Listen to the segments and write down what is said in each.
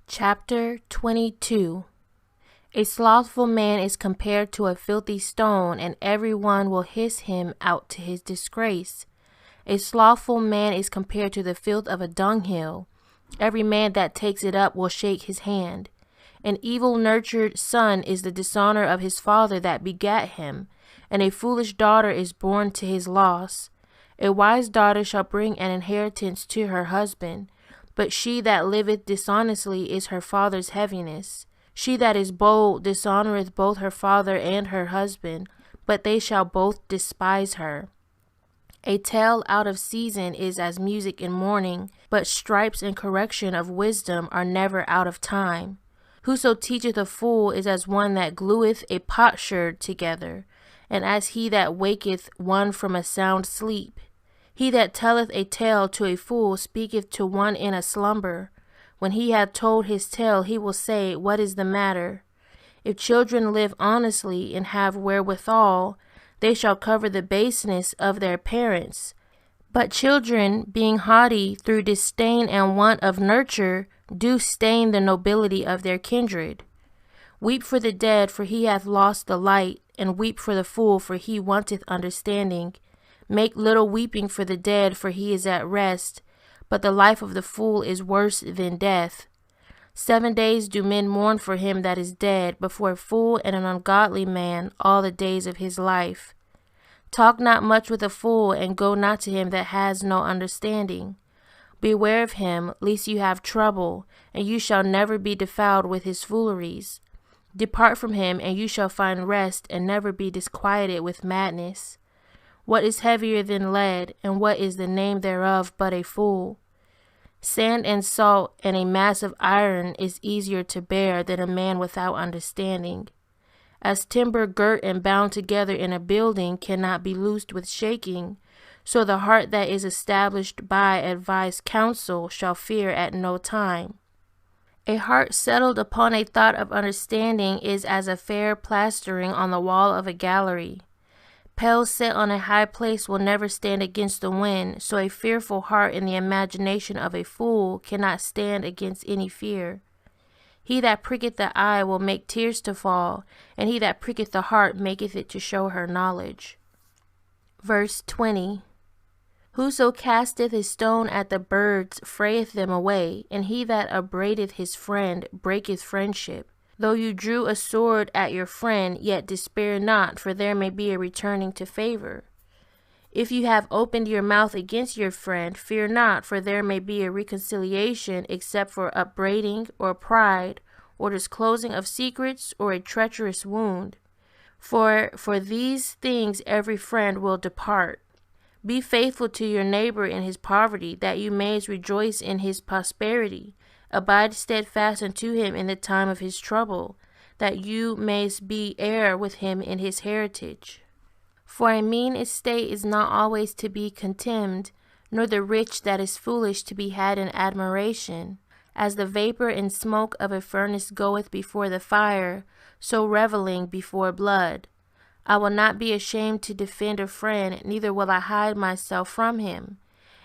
Chapter 22. A slothful man is compared to a filthy stone, and every one will hiss him out to his disgrace. A slothful man is compared to the filth of a dunghill. Every man that takes it up will shake his hand. An evil-nurtured son is the dishonor of his father that begat him, and a foolish daughter is born to his loss. A wise daughter shall bring an inheritance to her husband, but she that liveth dishonestly is her father's heaviness. She that is bold dishonoreth both her father and her husband, but they shall both despise her. A tale out of season is as music in mourning, but stripes and correction of wisdom are never out of time. Whoso teacheth a fool is as one that glueth a potsherd together, and as he that waketh one from a sound sleep. He that telleth a tale to a fool speaketh to one in a slumber. When he hath told his tale, he will say, What is the matter? If children live honestly and have wherewithal, they shall cover the baseness of their parents. But children, being haughty through disdain and want of nurture, do stain the nobility of their kindred. Weep for the dead, for he hath lost the light, and weep for the fool, for he wanteth understanding. Make little weeping for the dead, for he is at rest, but the life of the fool is worse than death. 7 days do men mourn for him that is dead, but for a fool and an ungodly man all the days of his life. Talk not much with a fool, and go not to him that has no understanding. Beware of him, lest you have trouble, and you shall never be defiled with his fooleries. Depart from him, and you shall find rest, and never be disquieted with madness. What is heavier than lead, and what is the name thereof but a fool? Sand and salt and a mass of iron is easier to bear than a man without understanding. As timber girt and bound together in a building cannot be loosed with shaking, so the heart that is established by advised counsel shall fear at no time. A heart settled upon a thought of understanding is as a fair plastering on the wall of a gallery. Pels set on a high place will never stand against the wind, so a fearful heart in the imagination of a fool cannot stand against any fear. He that pricketh the eye will make tears to fall, and he that pricketh the heart maketh it to show her knowledge. Verse 20. Whoso casteth a stone at the birds frayeth them away, and he that upbraideth his friend breaketh friendship. Though you drew a sword at your friend, yet despair not, for there may be a returning to favor. If you have opened your mouth against your friend, fear not, for there may be a reconciliation, except for upbraiding or pride, or disclosing of secrets, or a treacherous wound. For these things every friend will depart. Be faithful to your neighbor in his poverty, that you mayest rejoice in his prosperity. Abide steadfast unto him in the time of his trouble, that you mayest be heir with him in his heritage. For a mean estate is not always to be contemned, nor the rich that is foolish to be had in admiration. As the vapor and smoke of a furnace goeth before the fire, so revelling before blood. I will not be ashamed to defend a friend, neither will I hide myself from him.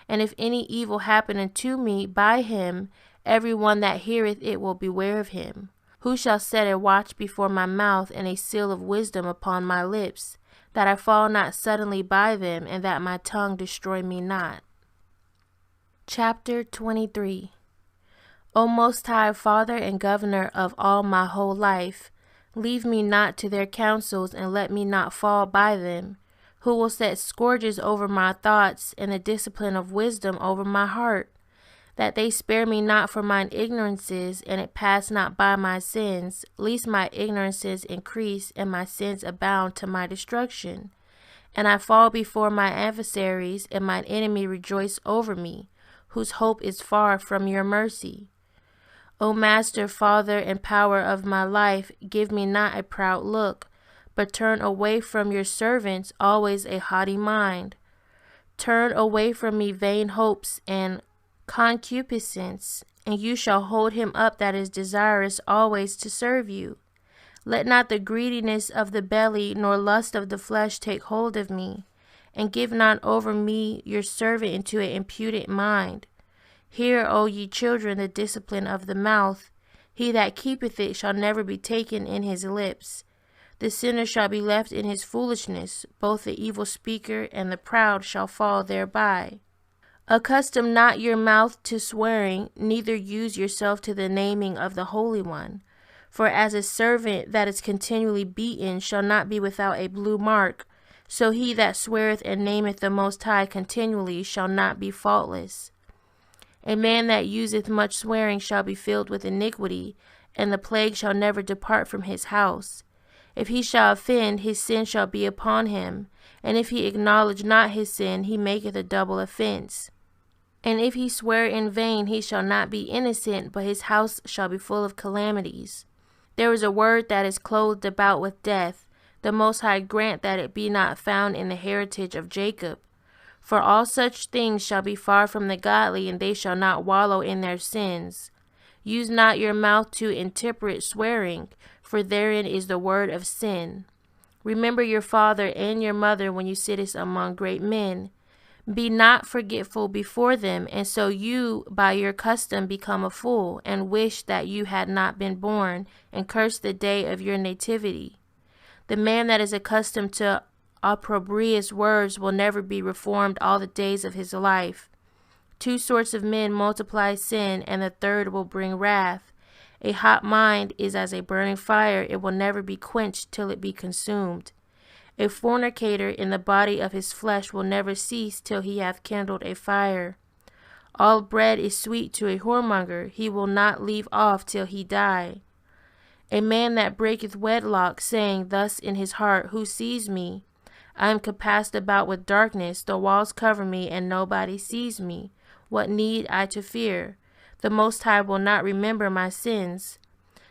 And if any evil happen unto me by him, every one that heareth it will beware of him. Who shall set a watch before my mouth, and a seal of wisdom upon my lips, that I fall not suddenly by them, and that my tongue destroy me not? Chapter 23. O Most High Father and Governor of all my whole life, leave me not to their counsels, and let me not fall by them, who will set scourges over my thoughts, and the discipline of wisdom over my heart, that they spare me not for mine ignorances, and it pass not by my sins, lest my ignorances increase, and my sins abound to my destruction. And I fall before my adversaries, and mine enemy rejoice over me, whose hope is far from your mercy. O Master, Father, and power of my life, give me not a proud look, but turn away from your servants always a haughty mind. Turn away from me vain hopes and concupiscence, and you shall hold him up that is desirous always to serve you. Let not the greediness of the belly nor lust of the flesh take hold of me, and give not over me your servant into an impudent mind. Hear, O ye children, the discipline of the mouth, He that keepeth it shall never be taken in his lips. The sinner shall be left in his foolishness, both the evil speaker and the proud shall fall thereby. Accustom not your mouth to swearing, neither use yourself to the naming of the Holy One. For as a servant that is continually beaten shall not be without a blue mark, so he that sweareth and nameth the Most High continually shall not be faultless. A man that useth much swearing shall be filled with iniquity, and the plague shall never depart from his house. If he shall offend, his sin shall be upon him, and if he acknowledge not his sin, he maketh a double offense. And if he swear in vain, he shall not be innocent, but his house shall be full of calamities. There is a word that is clothed about with death. The Most High grant that it be not found in the heritage of Jacob. For all such things shall be far from the godly, and they shall not wallow in their sins. Use not your mouth to intemperate swearing, for therein is the word of sin. Remember your father and your mother when you sittest among great men. Be not forgetful before them, and so you by your custom become a fool, and wish that you had not been born, and curse the day of your nativity. The man that is accustomed to opprobrious words will never be reformed all the days of his life. 2 sorts of men multiply sin, and the third will bring wrath. A hot mind is as a burning fire, it will never be quenched till it be consumed. A fornicator in the body of his flesh will never cease till he hath kindled a fire. All bread is sweet to a whoremonger, he will not leave off till he die. A man that breaketh wedlock, saying thus in his heart, Who sees me? I am compassed about with darkness, the walls cover me, and nobody sees me. What need I to fear? The Most High will not remember my sins.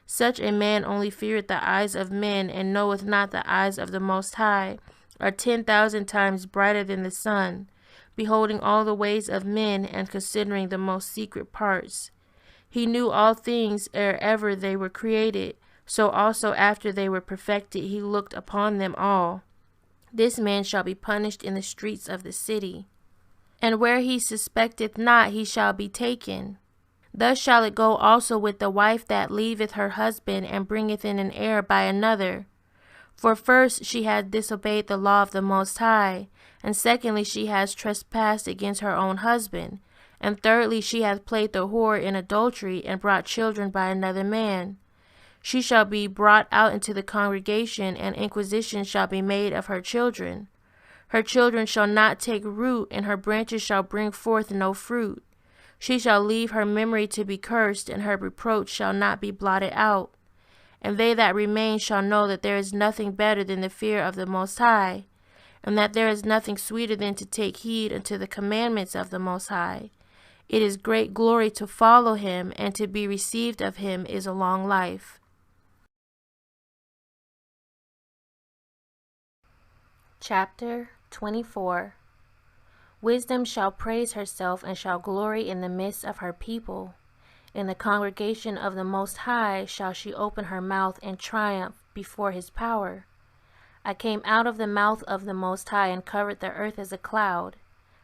Such a man only feareth the eyes of men, and knoweth not the eyes of the Most High, are 10,000 times brighter than the sun, beholding all the ways of men, and considering the most secret parts. He knew all things ere ever they were created, so also after they were perfected he looked upon them all. This man shall be punished in the streets of the city, and where he suspecteth not he shall be taken. Thus shall it go also with the wife that leaveth her husband, and bringeth in an heir by another. For first she hath disobeyed the law of the Most High, and secondly she has trespassed against her own husband, and thirdly she hath played the whore in adultery, and brought children by another man. She shall be brought out into the congregation, and inquisition shall be made of her children. Her children shall not take root, and her branches shall bring forth no fruit. She shall leave her memory to be cursed, and her reproach shall not be blotted out. And they that remain shall know that there is nothing better than the fear of the Most High, and that there is nothing sweeter than to take heed unto the commandments of the Most High. It is great glory to follow him, and to be received of him is a long life. Chapter 24. Wisdom shall praise herself, and shall glory in the midst of her people. In the congregation of the Most High shall she open her mouth, and triumph before his power. I came out of the mouth of the Most High, and covered the earth as a cloud.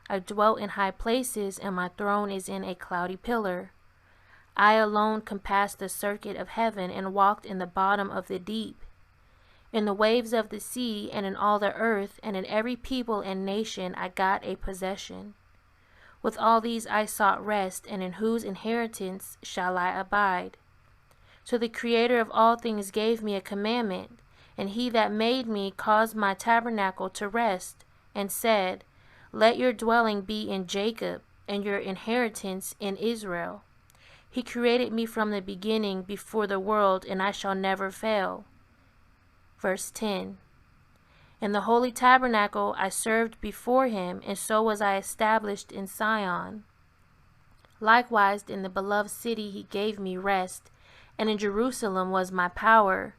I dwelt in high places, and my throne is in a cloudy pillar. I alone compassed the circuit of heaven, and walked in the bottom of the deep. In the waves of the sea, and in all the earth, and in every people and nation I got a possession. With all these I sought rest, and in whose inheritance shall I abide? So the Creator of all things gave me a commandment, and he that made me caused my tabernacle to rest, and said, Let your dwelling be in Jacob, and your inheritance in Israel. He created me from the beginning, before the world, and I shall never fail. Verse 10. In the holy tabernacle I served before him, and so was I established in Sion. Likewise in the beloved city he gave me rest, and in Jerusalem was my power.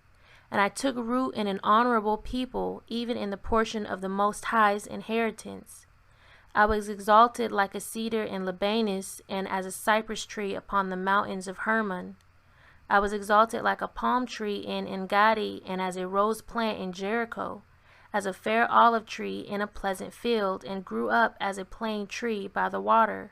And I took root in an honorable people, even in the portion of the Most High's inheritance. I was exalted like a cedar in Libanus, and as a cypress tree upon the mountains of Hermon. I was exalted like a palm tree in Engadi, and as a rose plant in Jericho, as a fair olive tree in a pleasant field, and grew up as a plane tree by the water.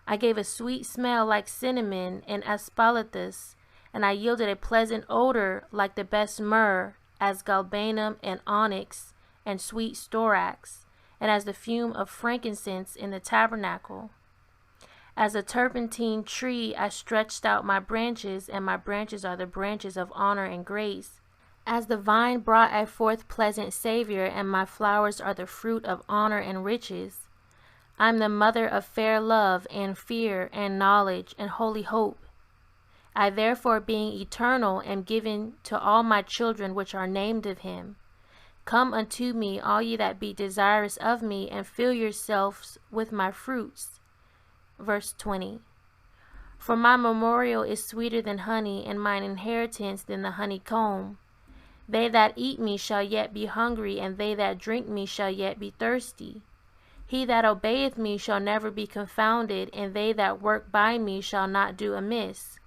I gave a sweet smell like cinnamon and aspalathus, and I yielded a pleasant odor like the best myrrh, as galbanum and onyx and sweet storax, and as the fume of frankincense in the tabernacle. As a turpentine tree I stretched out my branches, and my branches are the branches of honor and grace. As the vine brought I forth pleasant savour, and my flowers are the fruit of honor and riches. I am the mother of fair love, and fear, and knowledge, and holy hope. I therefore, being eternal, am given to all my children which are named of him. Come unto me, all ye that be desirous of me, and fill yourselves with my fruits. Verse 20. For my memorial is sweeter than honey, and mine inheritance than the honeycomb. They that eat me shall yet be hungry, and they that drink me shall yet be thirsty. He that obeyeth me shall never be confounded, and they that work by me shall not do amiss.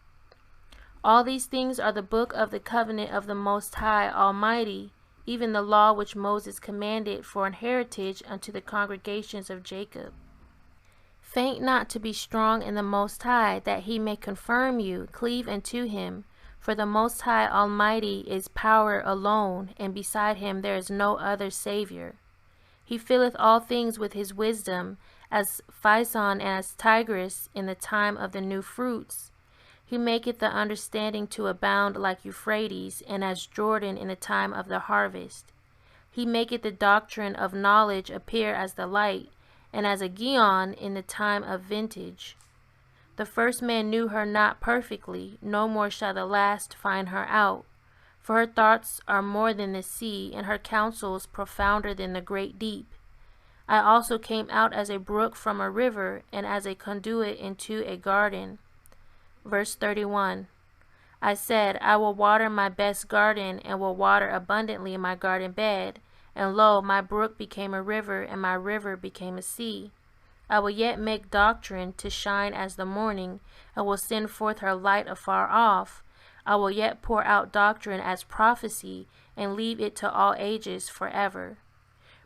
All these things are the book of the covenant of the Most High Almighty, even the law which Moses commanded for an heritage unto the congregations of Jacob. Faint not to be strong in the Most High, that he may confirm you, cleave unto him. For the Most High Almighty is power alone, and beside him there is no other Savior. He filleth all things with his wisdom, as Pison and as Tigris in the time of the new fruits. He maketh the understanding to abound like Euphrates, and as Jordan in the time of the harvest. He maketh the doctrine of knowledge appear as the light, and as a Gihon in the time of vintage. The first man knew her not perfectly, no more shall the last find her out. For her thoughts are more than the sea, and her counsels profounder than the great deep. I also came out as a brook from a river, and as a conduit into a garden. Verse 31. I said, I will water my best garden, and will water abundantly my garden bed. And lo, my brook became a river, and my river became a sea. I will yet make doctrine to shine as the morning, and will send forth her light afar off. I will yet pour out doctrine as prophecy, and leave it to all ages forever.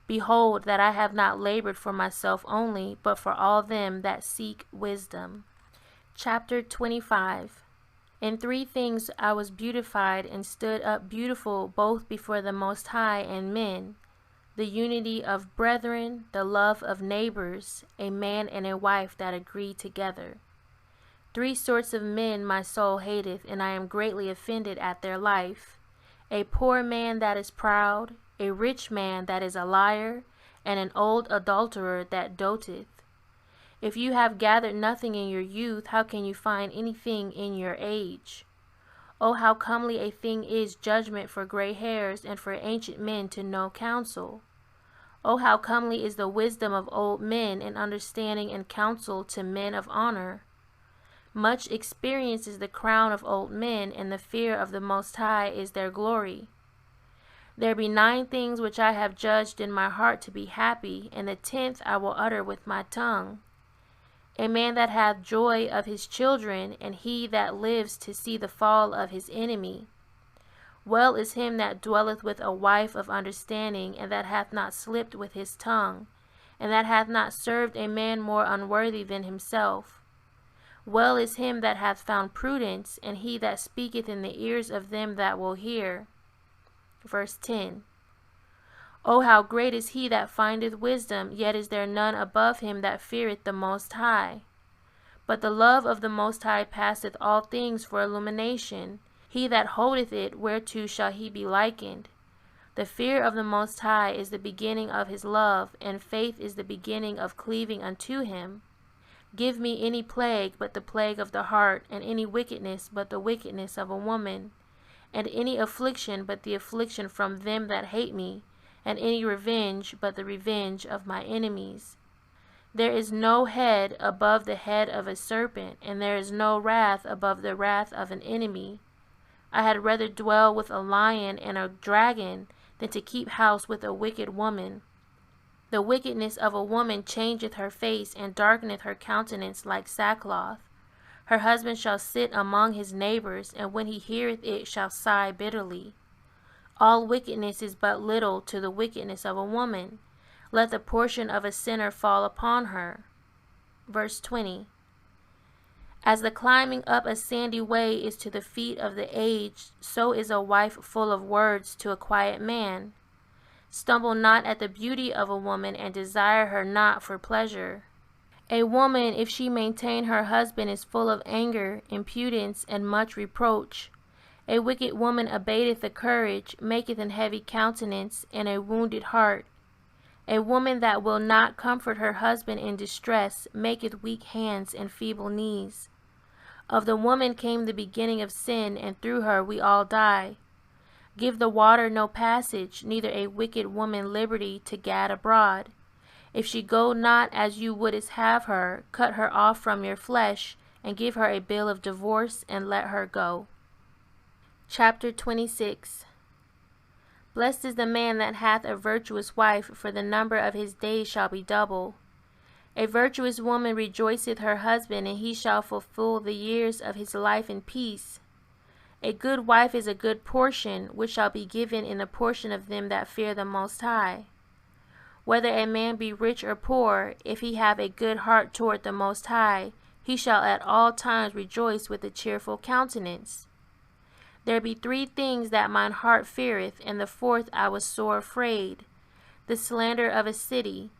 Behold, that I have not labored for myself only, but for all them that seek wisdom. Chapter 25. In 3 things I was beautified, and stood up beautiful both before the Most High and men: the unity of brethren, the love of neighbors, a man and a wife that agree together. 3 sorts of men my soul hateth, and I am greatly offended at their life: a poor man that is proud, a rich man that is a liar, and an old adulterer that doteth. If you have gathered nothing in your youth, how can you find anything in your age? Oh, how comely a thing is judgment for gray hairs, and for ancient men to know counsel. Oh, how comely is the wisdom of old men, and understanding and counsel to men of honor. Much experience is the crown of old men, and the fear of the Most High is their glory. There be 9 things which I have judged in my heart to be happy, and the 10th I will utter with my tongue. A man that hath joy of his children, and he that lives to see the fall of his enemy. Well is him that dwelleth with a wife of understanding, and that hath not slipped with his tongue, and that hath not served a man more unworthy than himself. Well is him that hath found prudence, and he that speaketh in the ears of them that will hear. Verse 10. O how great is he that findeth wisdom, yet is there none above him that feareth the Most High. But the love of the Most High passeth all things for illumination. He that holdeth it, whereto shall he be likened? The fear of the Most High is the beginning of his love, and faith is the beginning of cleaving unto him. Give me any plague but the plague of the heart, and any wickedness but the wickedness of a woman, and any affliction but the affliction from them that hate me, and any revenge but the revenge of my enemies. There is no head above the head of a serpent, and there is no wrath above the wrath of an enemy. I had rather dwell with a lion and a dragon than to keep house with a wicked woman. The wickedness of a woman changeth her face, and darkeneth her countenance like sackcloth. Her husband shall sit among his neighbors, and when he heareth it shall sigh bitterly. All wickedness is but little to the wickedness of a woman. Let the portion of a sinner fall upon her. Verse 20. As the climbing up a sandy way is to the feet of the aged, so is a wife full of words to a quiet man. Stumble not at the beauty of a woman, and desire her not for pleasure. A woman, if she maintain her husband, is full of anger, impudence, and much reproach. A wicked woman abateth the courage, maketh an heavy countenance, and a wounded heart. A woman that will not comfort her husband in distress maketh weak hands and feeble knees. Of the woman came the beginning of sin, and through her we all die. Give the water no passage, neither a wicked woman liberty to gad abroad. If she go not as you wouldest have her, cut her off from your flesh, and give her a bill of divorce, and let her go. Chapter 26. Blessed is the man that hath a virtuous wife, for the number of his days shall be double. A virtuous woman rejoiceth her husband, and he shall fulfill the years of his life in peace. A good wife is a good portion, which shall be given in the portion of them that fear the Most High. Whether a man be rich or poor, if he have a good heart toward the Most High, he shall at all times rejoice with a cheerful countenance. There be 3 things that mine heart feareth, and the 4th I was sore afraid: the slander of a city,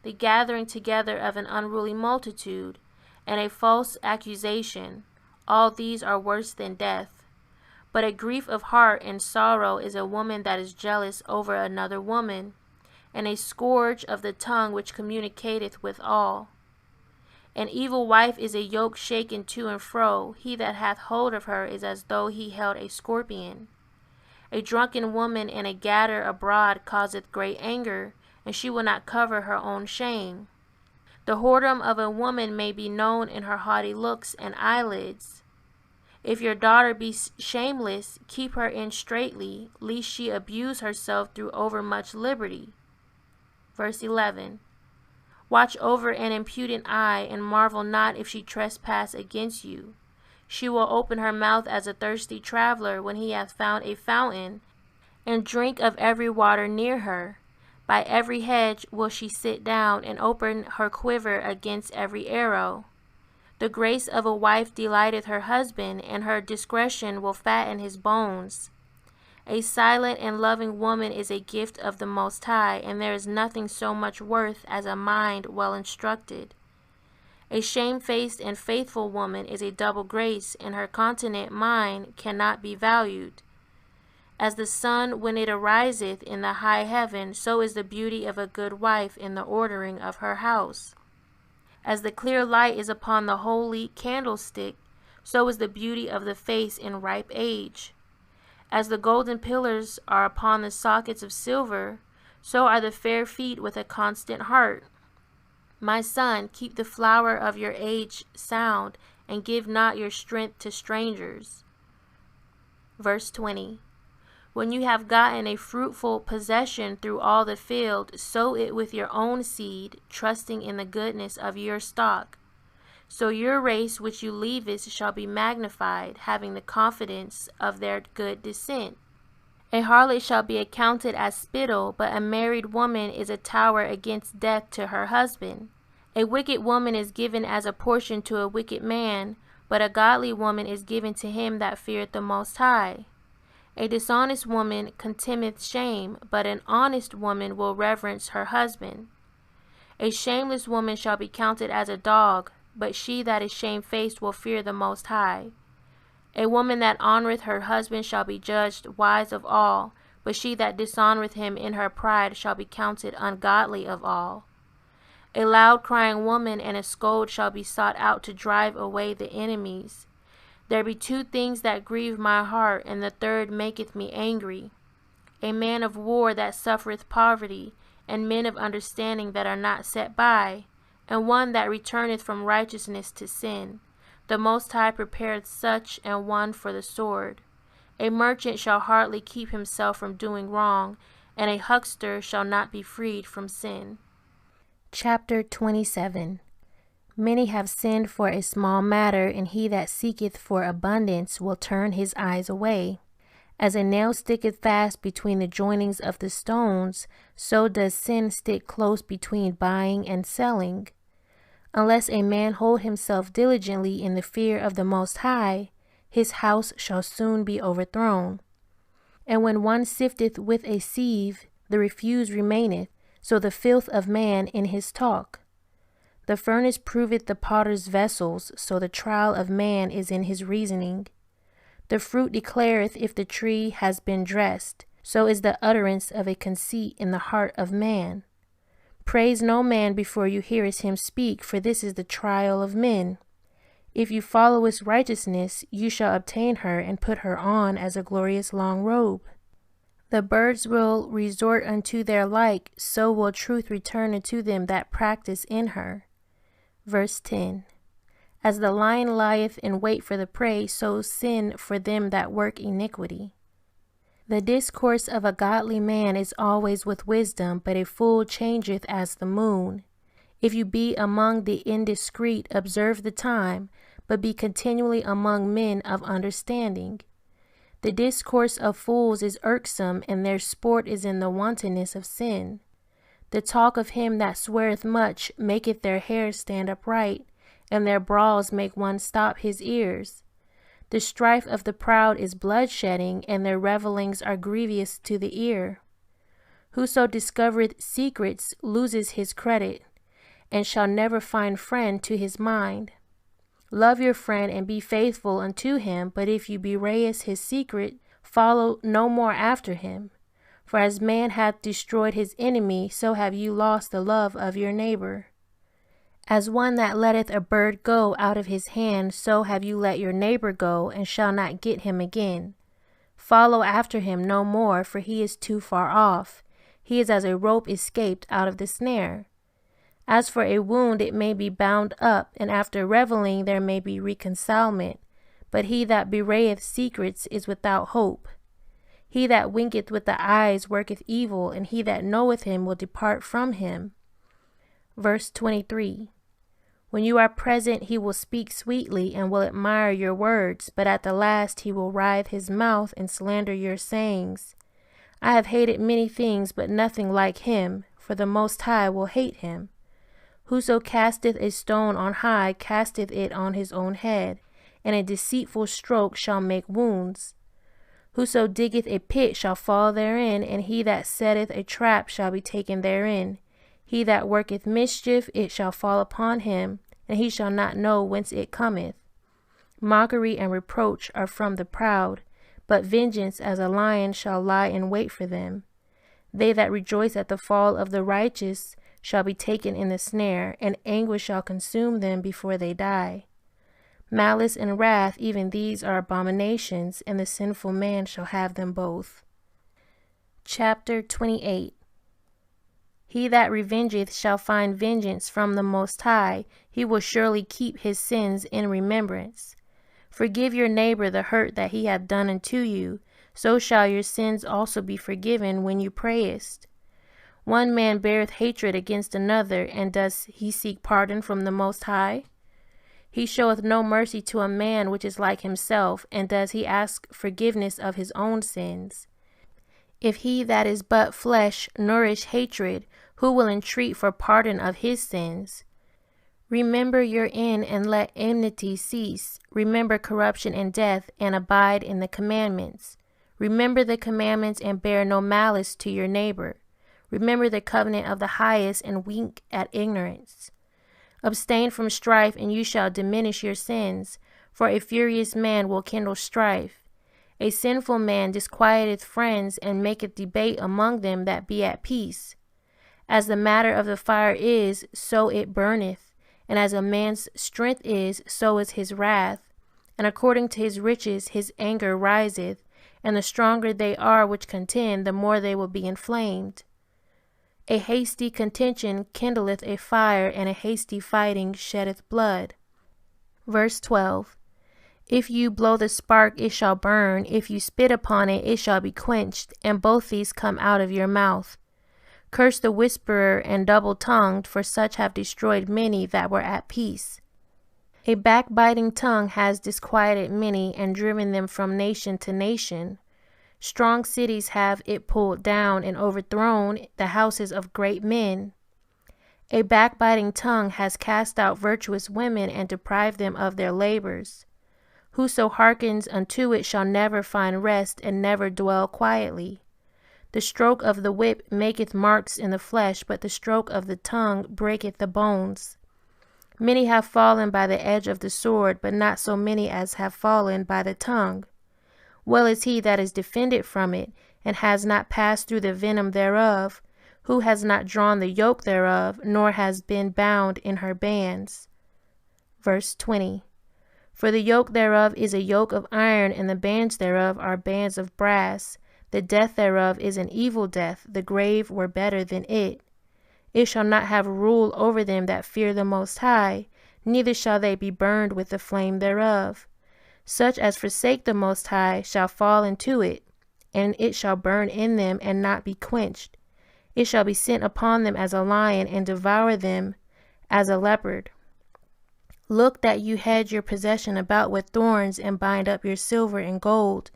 the gathering together of an unruly multitude, and a false accusation. All these are worse than death. But a grief of heart and sorrow is a woman that is jealous over another woman, and a scourge of the tongue which communicateth with all. An evil wife is a yoke shaken to and fro. He that hath hold of her is as though he held a scorpion. A drunken woman and a gatter abroad causeth great anger, and she will not cover her own shame. The whoredom of a woman may be known in her haughty looks and eyelids. If your daughter be shameless, keep her in straitly, lest she abuse herself through overmuch liberty. Verse 11. Watch over an impudent eye, and marvel not if she trespass against you. She will open her mouth as a thirsty traveler when he hath found a fountain, and drink of every water near her. By every hedge will she sit down, and open her quiver against every arrow. The grace of a wife delighteth her husband, and her discretion will fatten his bones. A silent and loving woman is a gift of the Most High, and there is nothing so much worth as a mind well instructed. A shamefaced and faithful woman is a double grace, and her continent mind cannot be valued. As the sun when it ariseth in the high heaven, so is the beauty of a good wife in the ordering of her house. As the clear light is upon the holy candlestick, so is the beauty of the face in ripe age. As the golden pillars are upon the sockets of silver, so are the fair feet with a constant heart. My son, keep the flower of your age sound, and give not your strength to strangers. Verse 20. When you have gotten a fruitful possession through all the field, sow it with your own seed, trusting in the goodness of your stock. So your race which you leavest shall be magnified, having the confidence of their good descent. A harlot shall be accounted as spittle, but a married woman is a tower against death to her husband. A wicked woman is given as a portion to a wicked man, but a godly woman is given to him that feareth the Most High. A dishonest woman contemneth shame, but an honest woman will reverence her husband. A shameless woman shall be counted as a dog, but she that is shamefaced will fear the Most High. A woman that honoureth her husband shall be judged wise of all, but she that dishonoureth him in her pride shall be counted ungodly of all. A loud crying woman and a scold shall be sought out to drive away the enemies. There be 2 things that grieve my heart, and the third maketh me angry: a man of war that suffereth poverty, and men of understanding that are not set by, and one that returneth from righteousness to sin. The Most High prepareth such an one for the sword. A merchant shall hardly keep himself from doing wrong, and a huckster shall not be freed from sin. Chapter 27. Many have sinned for a small matter, and he that seeketh for abundance will turn his eyes away. As a nail sticketh fast between the joinings of the stones, so does sin stick close between buying and selling. Unless a man hold himself diligently in the fear of the Most High, his house shall soon be overthrown. And when one sifteth with a sieve, the refuse remaineth, so the filth of man in his talk. The furnace proveth the potter's vessels, so the trial of man is in his reasoning. The fruit declareth if the tree has been dressed, so is the utterance of a conceit in the heart of man. Praise no man before you hearest him speak, for this is the trial of men. If you follow his righteousness, you shall obtain her and put her on as a glorious long robe. The birds will resort unto their like, so will truth return unto them that practice in her. Verse 10. As the lion lieth in wait for the prey, so sin for them that work iniquity. The discourse of a godly man is always with wisdom, but a fool changeth as the moon. If you be among the indiscreet, observe the time, but be continually among men of understanding. The discourse of fools is irksome, and their sport is in the wantonness of sin. The talk of him that sweareth much maketh their hair stand upright, and their brawls make one stop his ears. The strife of the proud is bloodshedding, and their revellings are grievous to the ear. Whoso discovereth secrets loses his credit, and shall never find friend to his mind. Love your friend and be faithful unto him, but if you bewrayest his secret, follow no more after him. For as man hath destroyed his enemy, so have you lost the love of your neighbor. As one that letteth a bird go out of his hand, so have you let your neighbor go, and shall not get him again. Follow after him no more, for he is too far off. He is as a rope escaped out of the snare. As for a wound, it may be bound up, and after reveling there may be reconcilement. But he that bewrayeth secrets is without hope. He that winketh with the eyes worketh evil, and he that knoweth him will depart from him. Verse 23. When you are present, he will speak sweetly and will admire your words, but at the last he will writhe his mouth and slander your sayings. I have hated many things, but nothing like him, for the Most High will hate him. Whoso casteth a stone on high casteth it on his own head, and a deceitful stroke shall make wounds. Whoso diggeth a pit shall fall therein, and he that setteth a trap shall be taken therein. He that worketh mischief, it shall fall upon him, and he shall not know whence it cometh. Mockery and reproach are from the proud, but vengeance as a lion shall lie in wait for them. They that rejoice at the fall of the righteous shall be taken in the snare, and anguish shall consume them before they die. Malice and wrath, even these are abominations, and the sinful man shall have them both. Chapter 28. He that revengeth shall find vengeance from the Most High. He will surely keep his sins in remembrance. Forgive your neighbor the hurt that he hath done unto you, so shall your sins also be forgiven when you prayest. One man beareth hatred against another, and does he seek pardon from the Most High? He showeth no mercy to a man which is like himself, and does he ask forgiveness of his own sins? If he that is but flesh nourish hatred, who will entreat for pardon of his sins? Remember your end, and let enmity cease. Remember corruption and death, and abide in the commandments. Remember the commandments, and bear no malice to your neighbor. Remember the covenant of the highest, and wink at ignorance. Abstain from strife, and you shall diminish your sins, for a furious man will kindle strife. A sinful man disquieteth friends, and maketh debate among them that be at peace. As the matter of the fire is, so it burneth, and as a man's strength is, so is his wrath. And according to his riches his anger riseth, and the stronger they are which contend, the more they will be inflamed. A hasty contention kindleth a fire, and a hasty fighting sheddeth blood. Verse 12. If you blow the spark, it shall burn. If you spit upon it, it shall be quenched, and both these come out of your mouth. Curse the whisperer and double-tongued, for such have destroyed many that were at peace. A backbiting tongue has disquieted many, and driven them from nation to nation. Strong cities have it pulled down, and overthrown the houses of great men. A backbiting tongue has cast out virtuous women and deprived them of their labors. Whoso hearkens unto it shall never find rest and never dwell quietly. The stroke of the whip maketh marks in the flesh, but the stroke of the tongue breaketh the bones. Many have fallen by the edge of the sword, but not so many as have fallen by the tongue. Well is he that is defended from it, and has not passed through the venom thereof, who has not drawn the yoke thereof, nor has been bound in her bands. Verse 20. For the yoke thereof is a yoke of iron, and the bands thereof are bands of brass. The death thereof is an evil death, the grave were better than it. It shall not have rule over them that fear the Most High, neither shall they be burned with the flame thereof. Such as forsake the Most High shall fall into it, and it shall burn in them and not be quenched. It shall be sent upon them as a lion, and devour them as a leopard. Look that you hedge your possession about with thorns, and bind up your silver and gold,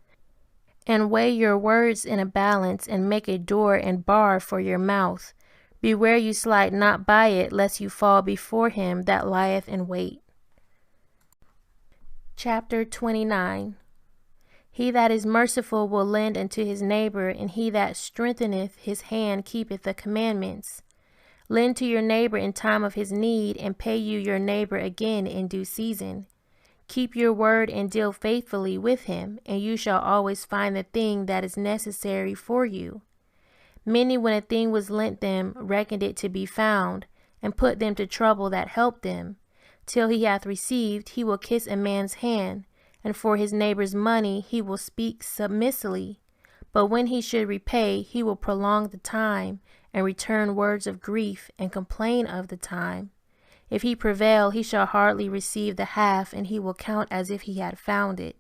and weigh your words in a balance, and make a door and bar for your mouth. Beware you slide not by it, lest you fall before him that lieth in wait. Chapter 29. He that is merciful will lend unto his neighbor, and he that strengtheneth his hand keepeth the commandments. Lend to your neighbor in time of his need, and pay you your neighbor again in due season. Keep your word and deal faithfully with him, and you shall always find the thing that is necessary for you. Many, when a thing was lent them, reckoned it to be found, and put them to trouble that helped them. Till he hath received, he will kiss a man's hand, and for his neighbor's money he will speak submissively. But when he should repay, he will prolong the time, and return words of grief, and complain of the time. If he prevail, he shall hardly receive the half, and he will count as if he had found it.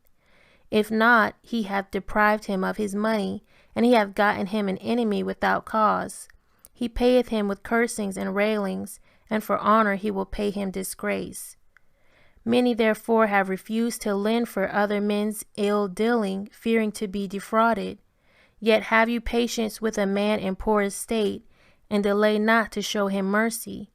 If not, he hath deprived him of his money, and he hath gotten him an enemy without cause. He payeth him with cursings and railings, and for honor he will pay him disgrace. Many therefore have refused to lend for other men's ill dealing, fearing to be defrauded. Yet have you patience with a man in poor estate, and delay not to show him mercy.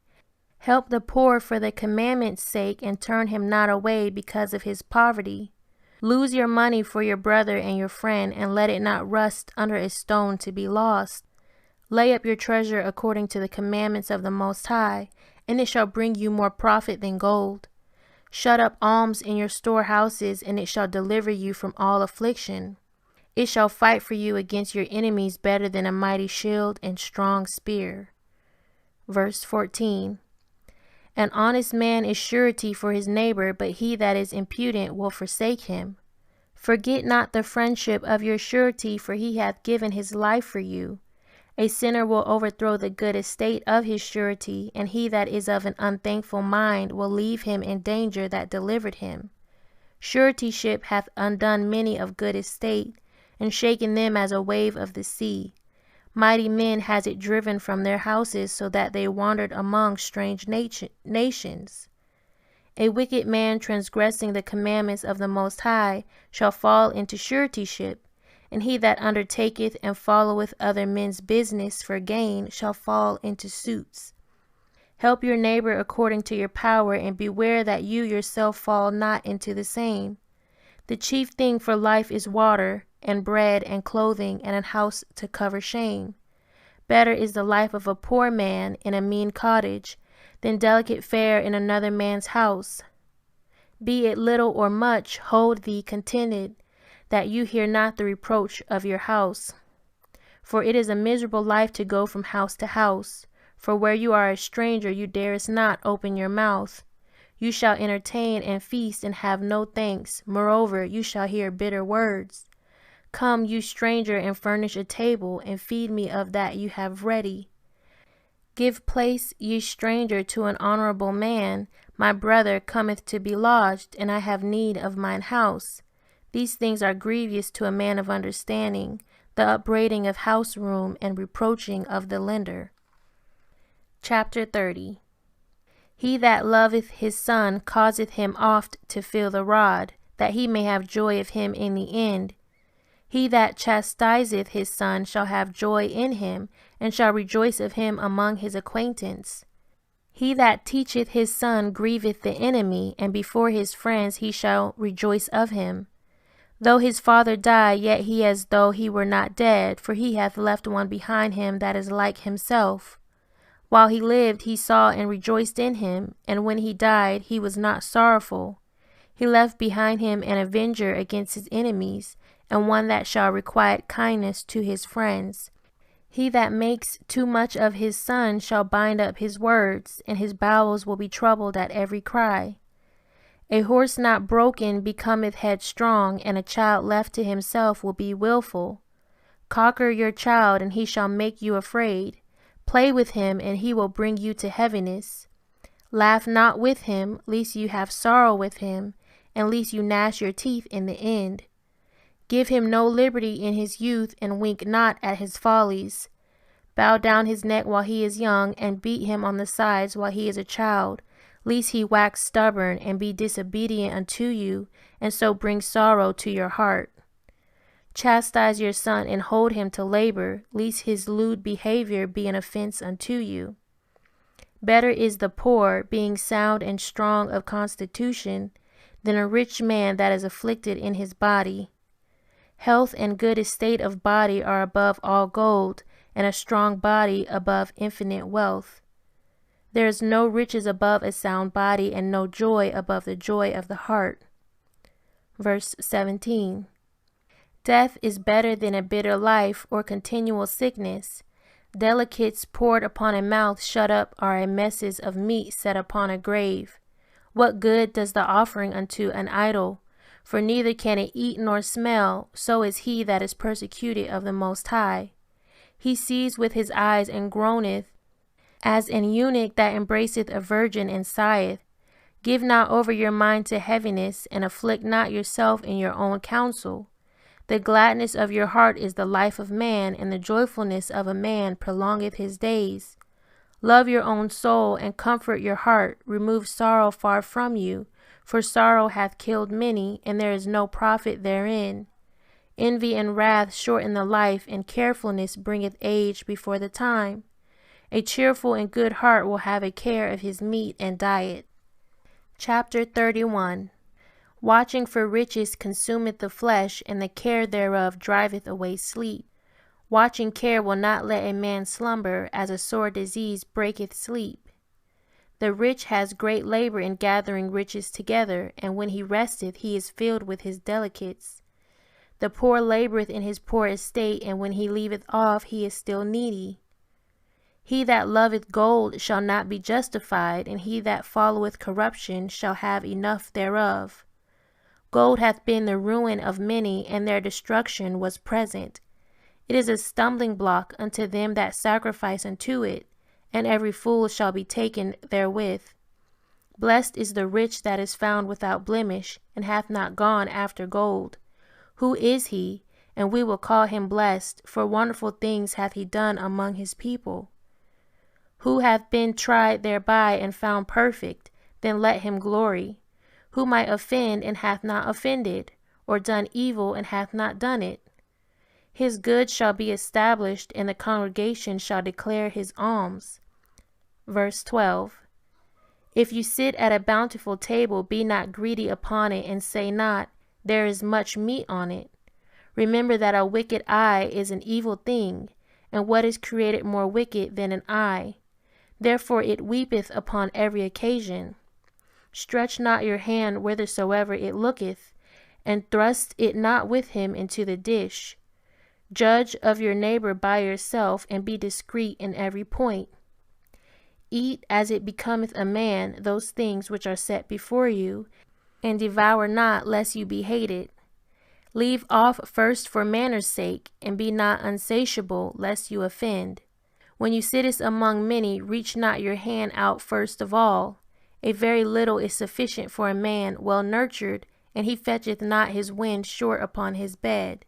Help the poor for the commandment's sake, and turn him not away because of his poverty. Lose your money for your brother and your friend, and let it not rust under a stone to be lost. Lay up your treasure according to the commandments of the Most High, and it shall bring you more profit than gold. Shut up alms in your storehouses, and it shall deliver you from all affliction. It shall fight for you against your enemies better than a mighty shield and strong spear. Verse 14. An honest man is surety for his neighbor, but he that is impudent will forsake him. Forget not the friendship of your surety, for he hath given his life for you. A sinner will overthrow the good estate of his surety, and he that is of an unthankful mind will leave him in danger that delivered him. Suretyship hath undone many of good estate, and shaken them as a wave of the sea. Mighty men has it driven from their houses, so that they wandered among strange nations. A wicked man transgressing the commandments of the Most High shall fall into suretyship, and he that undertaketh and followeth other men's business for gain shall fall into suits. Help your neighbor according to your power, and beware that you yourself fall not into the same. The chief thing for life is water, and bread, and clothing, and a house to cover shame. Better is the life of a poor man in a mean cottage, than delicate fare in another man's house. Be it little or much, hold thee contented, that you hear not the reproach of your house. For it is a miserable life to go from house to house, for where you are a stranger you darest not open your mouth. You shall entertain and feast and have no thanks, moreover you shall hear bitter words. Come, you stranger, and furnish a table, and feed me of that you have ready. Give place, ye stranger, to an honorable man. My brother cometh to be lodged, and I have need of mine house. These things are grievous to a man of understanding, the upbraiding of house room, and reproaching of the lender. Chapter 30. He that loveth his son causeth him oft to feel the rod, that he may have joy of him in the end. He that chastiseth his son shall have joy in him, and shall rejoice of him among his acquaintance. He that teacheth his son grieveth the enemy, and before his friends he shall rejoice of him. Though his father die, yet he as though he were not dead, for he hath left one behind him that is like himself. While he lived, he saw and rejoiced in him, and when he died, he was not sorrowful. He left behind him an avenger against his enemies, and one that shall requite kindness to his friends. He that makes too much of his son shall bind up his words, and his bowels will be troubled at every cry. A horse not broken becometh headstrong, and a child left to himself will be wilful. Conquer your child, and he shall make you afraid. Play with him, and he will bring you to heaviness. Laugh not with him, lest you have sorrow with him, and lest you gnash your teeth in the end. Give him no liberty in his youth, and wink not at his follies. Bow down his neck while he is young, and beat him on the sides while he is a child, lest he wax stubborn, and be disobedient unto you, and so bring sorrow to your heart. Chastise your son, and hold him to labor, lest his lewd behavior be an offense unto you. Better is the poor, being sound and strong of constitution, than a rich man that is afflicted in his body. Health and good estate of body are above all gold, and a strong body above infinite wealth. There is no riches above a sound body, and no joy above the joy of the heart. Verse 17. Death is better than a bitter life, or continual sickness. Delicates poured upon a mouth shut up are a messes of meat set upon a grave. What good does the offering unto an idol? For neither can it eat nor smell, so is he that is persecuted of the Most High. He sees with his eyes and groaneth, as an eunuch that embraceth a virgin and sigheth. Give not over your mind to heaviness, and afflict not yourself in your own counsel. The gladness of your heart is the life of man, and the joyfulness of a man prolongeth his days. Love your own soul, and comfort your heart. Remove sorrow far from you, for sorrow hath killed many, and there is no profit therein. Envy and wrath shorten the life, and carefulness bringeth age before the time. A cheerful and good heart will have a care of his meat and diet. Chapter 31. Watching for riches consumeth the flesh, and the care thereof driveth away sleep. Watching care will not let a man slumber, as a sore disease breaketh sleep. The rich has great labor in gathering riches together, and when he resteth, he is filled with his delicates. The poor laboreth in his poor estate, and when he leaveth off, he is still needy. He that loveth gold shall not be justified, and he that followeth corruption shall have enough thereof. Gold hath been the ruin of many, and their destruction was present. It is a stumbling block unto them that sacrifice unto it, and every fool shall be taken therewith. Blessed is the rich that is found without blemish, and hath not gone after gold. Who is he? And we will call him blessed, for wonderful things hath he done among his people. Who hath been tried thereby and found perfect? Then let him glory. Who might offend and hath not offended, or done evil and hath not done it? His good shall be established, and the congregation shall declare his alms. Verse 12. If you sit at a bountiful table, be not greedy upon it, and say not, there is much meat on it. Remember that a wicked eye is an evil thing, and what is created more wicked than an eye? Therefore it weepeth upon every occasion. Stretch not your hand whithersoever it looketh, and thrust it not with him into the dish. Judge of your neighbor by yourself, and be discreet in every point. Eat as it becometh a man those things which are set before you, and devour not, lest you be hated. Leave off first for manners' sake, and be not unsatiable, lest you offend. When you sittest among many, reach not your hand out first of all. A very little is sufficient for a man well nurtured, and he fetcheth not his wind short upon his bed.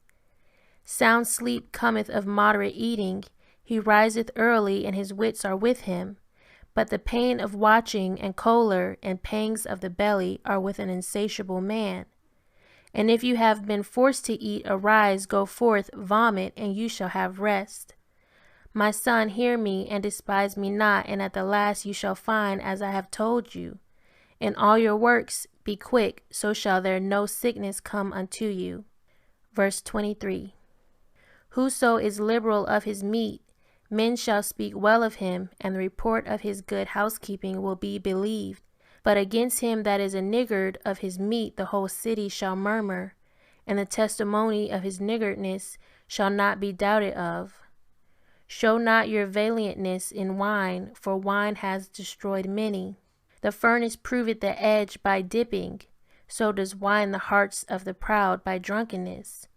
Sound sleep cometh of moderate eating. He riseth early, and his wits are with him. But the pain of watching, and choler, and pangs of the belly are with an insatiable man. And if you have been forced to eat, arise, go forth, vomit, and you shall have rest. My son, hear me, and despise me not, and at the last you shall find as I have told you. In all your works be quick, so shall there no sickness come unto you. Verse 23. Whoso is liberal of his meat, men shall speak well of him, and the report of his good housekeeping will be believed. But against him that is a niggard of his meat the whole city shall murmur, and the testimony of his niggardness shall not be doubted of. Show not your valiantness in wine, for wine has destroyed many. The furnace proveth the edge by dipping, so does wine the hearts of the proud by drunkenness.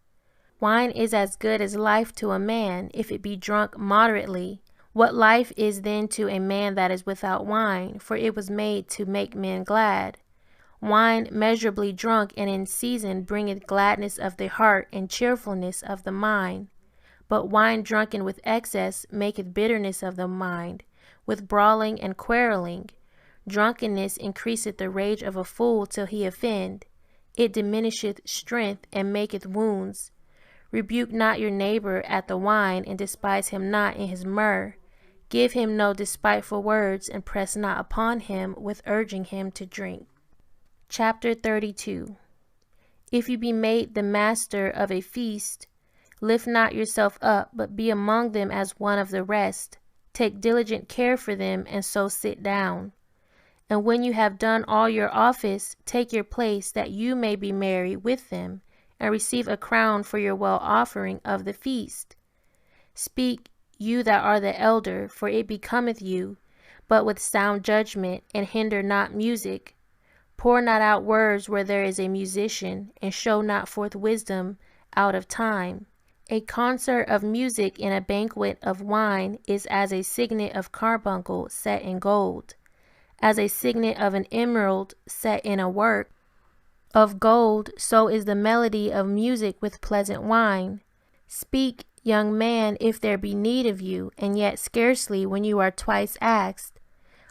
Wine is as good as life to a man, if it be drunk moderately. What life is then to a man that is without wine, for it was made to make men glad. Wine measurably drunk and in season bringeth gladness of the heart and cheerfulness of the mind. But wine drunken with excess maketh bitterness of the mind, with brawling and quarrelling. Drunkenness increaseth the rage of a fool till he offend. It diminisheth strength and maketh wounds. Rebuke not your neighbor at the wine, and despise him not in his myrrh. Give him no despiteful words, and press not upon him with urging him to drink. Chapter 32. If you be made the master of a feast, lift not yourself up, but be among them as one of the rest. Take diligent care for them, and so sit down. And when you have done all your office, take your place, that you may be merry with them, and receive a crown for your well offering of the feast. Speak, you that are the elder, for it becometh you, but with sound judgment, and hinder not music. Pour not out words where there is a musician, and show not forth wisdom out of time. A concert of music in a banquet of wine is as a signet of carbuncle set in gold, as a signet of an emerald set in a work of gold, so is the melody of music with pleasant wine. Speak, young man, if there be need of you, and yet scarcely when you are twice asked.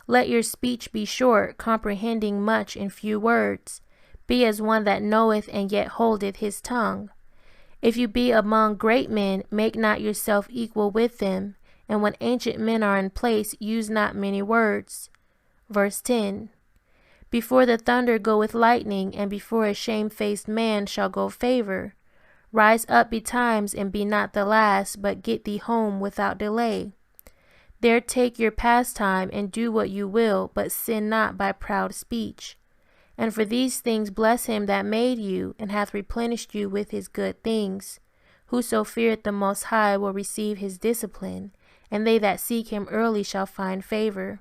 Let your speech be short, comprehending much in few words. Be as one that knoweth and yet holdeth his tongue. If you be among great men, make not yourself equal with them, and when ancient men are in place, use not many words. Verse 10. Before the thunder goeth lightning, and before a shamefaced man shall go favor. Rise up betimes, and be not the last, but get thee home without delay. There take your pastime, and do what you will, but sin not by proud speech. And for these things bless him that made you, and hath replenished you with his good things. Whoso feareth the Most High will receive his discipline, and they that seek him early shall find favor.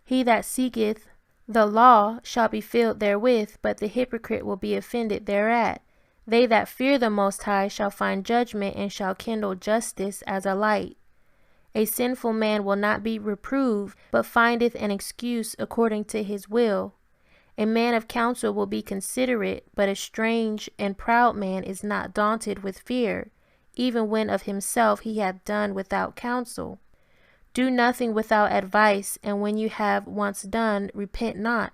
He that seeketh the law shall be filled therewith, but the hypocrite will be offended thereat. They that fear the Most High shall find judgment, and shall kindle justice as a light. A sinful man will not be reproved, but findeth an excuse according to his will. A man of counsel will be considerate, but a strange and proud man is not daunted with fear, even when of himself he hath done without counsel. Do nothing without advice, and when you have once done, repent not.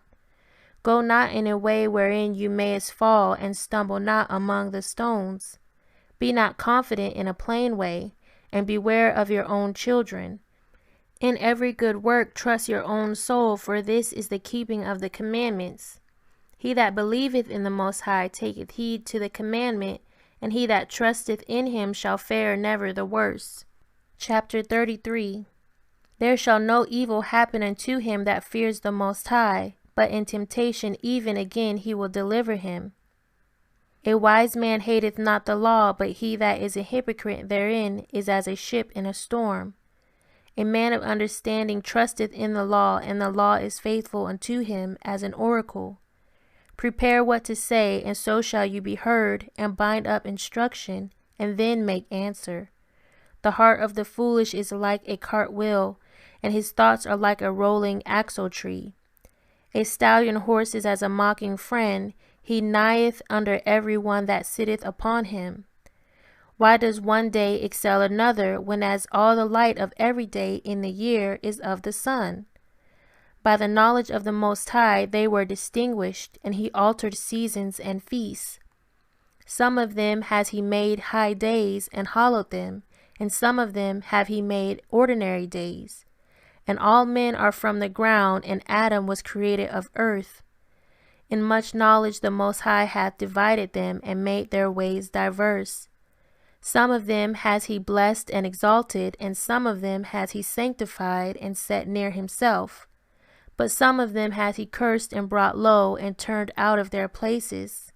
Go not in a way wherein you mayest fall, and stumble not among the stones. Be not confident in a plain way, and beware of your own children. In every good work trust your own soul, for this is the keeping of the commandments. He that believeth in the Most High taketh heed to the commandment, and he that trusteth in him shall fare never the worse. Chapter 33. There shall no evil happen unto him that fears the Most High, but in temptation even again he will deliver him. A wise man hateth not the law, but he that is a hypocrite therein is as a ship in a storm. A man of understanding trusteth in the law, and the law is faithful unto him as an oracle. Prepare what to say, and so shall you be heard, and bind up instruction, and then make answer. The heart of the foolish is like a cartwheel, and his thoughts are like a rolling axle-tree. A stallion horse is as a mocking friend, he nigheth under every one that sitteth upon him. Why does one day excel another, when as all the light of every day in the year is of the sun? By the knowledge of the Most High they were distinguished, and he altered seasons and feasts. Some of them has he made high days, and hallowed them, and some of them have he made ordinary days. And all men are from the ground, and Adam was created of earth. In much knowledge the Most High hath divided them, and made their ways diverse. Some of them has he blessed and exalted, and some of them has he sanctified and set near himself. But some of them has he cursed and brought low, and turned out of their places.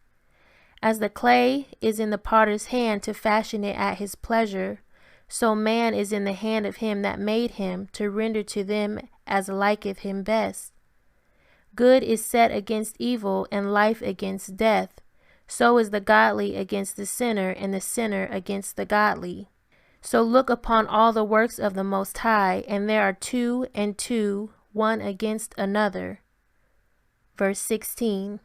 As the clay is in the potter's hand to fashion it at his pleasure, so man is in the hand of him that made him, to render to them as liketh him best. Good is set against evil, and life against death. So is the godly against the sinner, and the sinner against the godly. So look upon all the works of the Most High, and there are 2 and 2, one against another. Verse 16.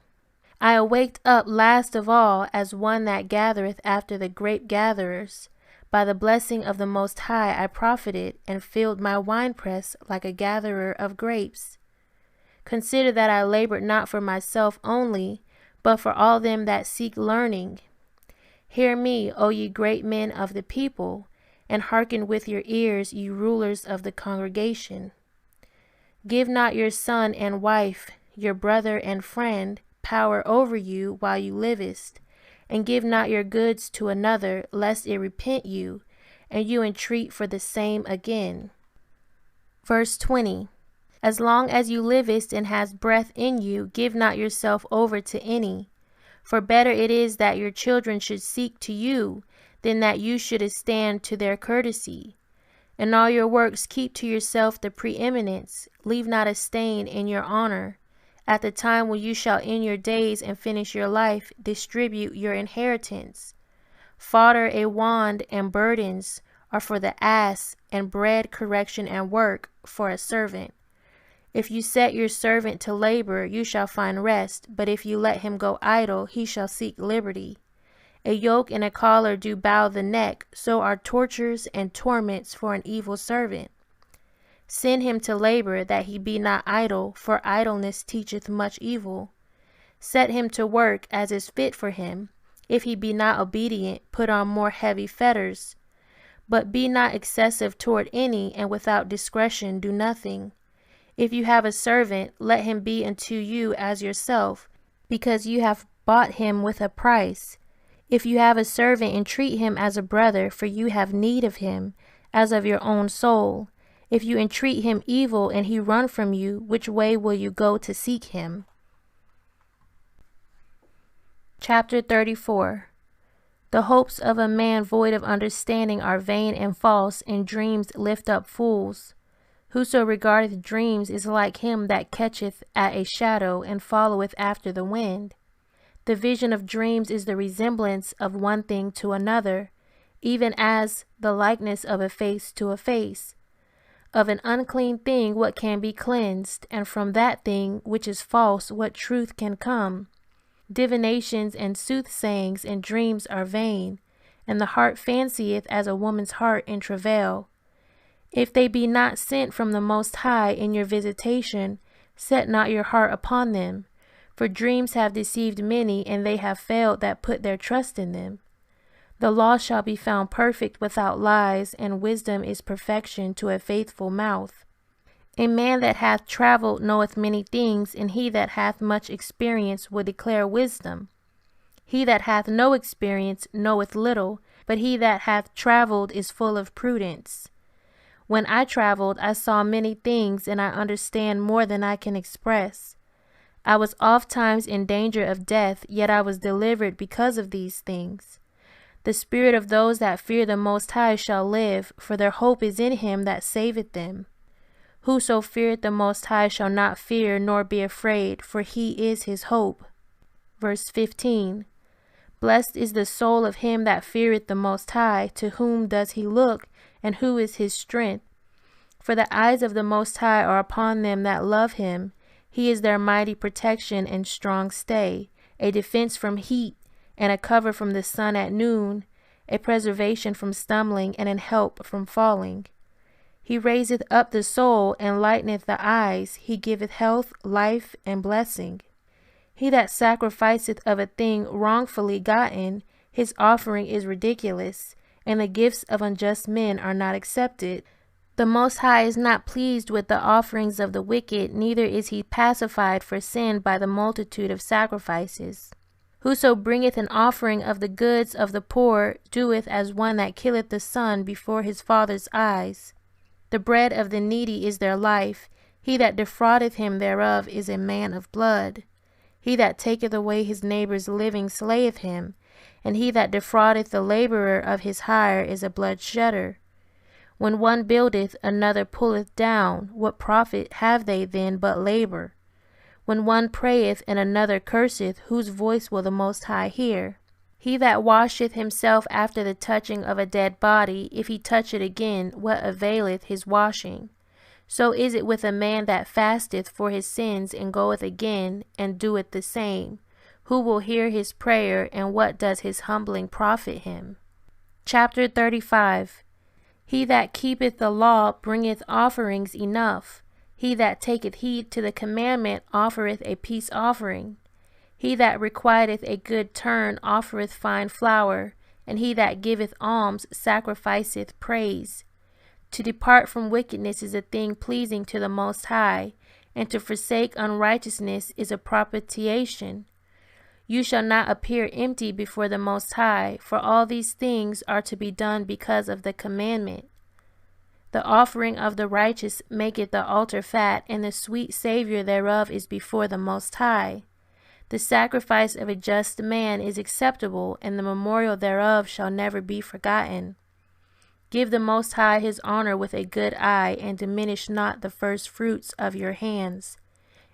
I awaked up last of all as one that gathereth after the grape gatherers. By the blessing of the Most High I profited, and filled my winepress like a gatherer of grapes. Consider that I labored not for myself only, but for all them that seek learning. Hear me, O ye great men of the people, and hearken with your ears, ye rulers of the congregation. Give not your son and wife, your brother and friend, power over you while you livest, and give not your goods to another, lest it repent you, and you entreat for the same again. Verse 20. As long as you livest and has breath in you, give not yourself over to any. For better it is that your children should seek to you, than that you should stand to their courtesy. In all your works keep to yourself the preeminence, leave not a stain in your honor. At the time when you shall end your days and finish your life, distribute your inheritance. Fodder, a wand, and burdens are for the ass, and bread, correction, and work for a servant. If you set your servant to labor, you shall find rest, but if you let him go idle, he shall seek liberty. A yoke and a collar do bow the neck, so are tortures and torments for an evil servant. Send him to labor, that he be not idle, for idleness teacheth much evil. Set him to work as is fit for him. If he be not obedient, put on more heavy fetters. But be not excessive toward any, and without discretion do nothing. If you have a servant, let him be unto you as yourself, because you have bought him with a price. If you have a servant, entreat him as a brother, for you have need of him, as of your own soul. If you entreat him evil, and he run from you, which way will you go to seek him? Chapter 34. The hopes of a man void of understanding are vain and false, and dreams lift up fools. Whoso regardeth dreams is like him that catcheth at a shadow, and followeth after the wind. The vision of dreams is the resemblance of one thing to another, even as the likeness of a face to a face. Of an unclean thing what can be cleansed, and from that thing which is false what truth can come? Divinations and soothsayings and dreams are vain, and the heart fancieth as a woman's heart in travail. If they be not sent from the Most High in your visitation, set not your heart upon them. For dreams have deceived many, and they have failed that put their trust in them. The law shall be found perfect without lies, and wisdom is perfection to a faithful mouth. A man that hath travelled knoweth many things, and he that hath much experience will declare wisdom. He that hath no experience knoweth little, but he that hath travelled is full of prudence. When I travelled, I saw many things, and I understand more than I can express. I was ofttimes in danger of death, yet I was delivered because of these things. The spirit of those that fear the Most High shall live, for their hope is in him that saveth them. Whoso feareth the Most High shall not fear nor be afraid, for he is his hope. Verse 15. Blessed is the soul of him that feareth the Most High, to whom does he look, and who is his strength? For the eyes of the Most High are upon them that love him. He is their mighty protection and strong stay, a defense from heat, and a cover from the sun at noon, a preservation from stumbling, and an help from falling. He raiseth up the soul, and lighteneth the eyes. He giveth health, life, and blessing. He that sacrificeth of a thing wrongfully gotten, his offering is ridiculous, and the gifts of unjust men are not accepted. The Most High is not pleased with the offerings of the wicked, neither is he pacified for sin by the multitude of sacrifices. Whoso bringeth an offering of the goods of the poor doeth as one that killeth the son before his father's eyes. The bread of the needy is their life. He that defraudeth him thereof is a man of blood. He that taketh away his neighbour's living slayeth him, and he that defraudeth the labourer of his hire is a bloodshedder. When one buildeth, another pulleth down. What profit have they then but labour? When one prayeth and another curseth, whose voice will the Most High hear? He that washeth himself after the touching of a dead body, if he touch it again, what availeth his washing? So is it with a man that fasteth for his sins and goeth again and doeth the same. Who will hear his prayer, and what does his humbling profit him? Chapter 35. He that keepeth the law bringeth offerings enough. He that taketh heed to the commandment offereth a peace offering. He that requiteth a good turn offereth fine flour, and he that giveth alms sacrificeth praise. To depart from wickedness is a thing pleasing to the Most High, and to forsake unrighteousness is a propitiation. You shall not appear empty before the Most High, for all these things are to be done because of the commandment. The offering of the righteous maketh the altar fat, and the sweet savour thereof is before the Most High. The sacrifice of a just man is acceptable, and the memorial thereof shall never be forgotten. Give the Most High his honour with a good eye, and diminish not the first fruits of your hands.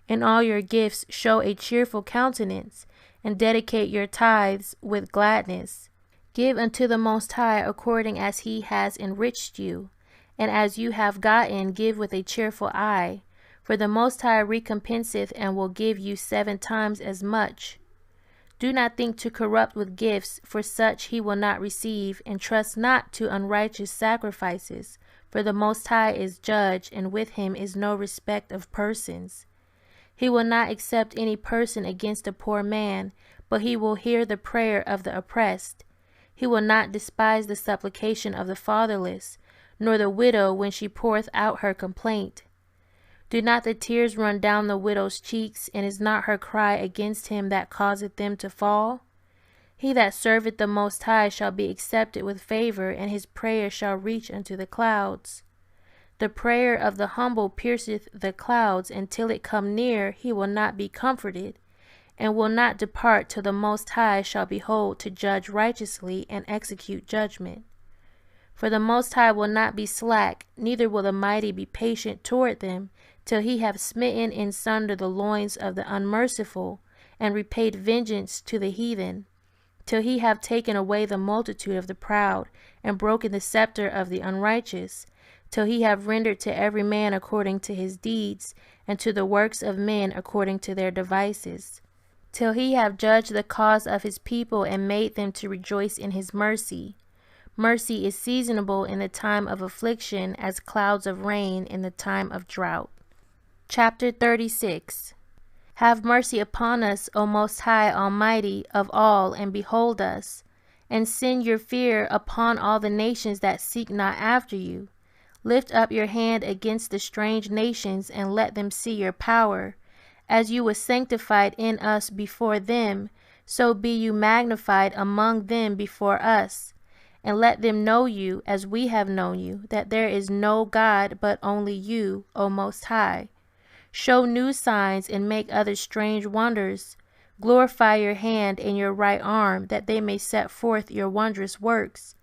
In all your gifts show a cheerful countenance, and dedicate your tithes with gladness. Give unto the Most High according as he has enriched you, and as you have gotten, give with a cheerful eye. For the Most High recompenseth and will give you 7 times as much. Do not think to corrupt with gifts, for such he will not receive, and trust not to unrighteous sacrifices, for the Most High is judge, and with him is no respect of persons. He will not accept any person against a poor man, but he will hear the prayer of the oppressed. He will not despise the supplication of the fatherless, nor the widow when she poureth out her complaint. Do not the tears run down the widow's cheeks, and is not her cry against him that causeth them to fall? He that serveth the Most High shall be accepted with favour, and his prayer shall reach unto the clouds. The prayer of the humble pierceth the clouds, and till it come near he will not be comforted, and will not depart till the Most High shall behold to judge righteously and execute judgment. For the Most High will not be slack, neither will the mighty be patient toward them, till he have smitten in sunder the loins of the unmerciful, and repaid vengeance to the heathen, till he have taken away the multitude of the proud, and broken the scepter of the unrighteous, till he have rendered to every man according to his deeds, and to the works of men according to their devices, till he have judged the cause of his people, and made them to rejoice in his mercy. Mercy is seasonable in the time of affliction, as clouds of rain in the time of drought. Chapter 36. Have mercy upon us, O Most High Almighty of all, and behold us, and send your fear upon all the nations that seek not after you. Lift up your hand against the strange nations, and let them see your power. As you were sanctified in us before them, so be you magnified among them before us. And let them know you, as we have known you, that there is no God but only you, O Most High. Show new signs, and make other strange wonders. Glorify your hand and your right arm, that they may set forth your wondrous works.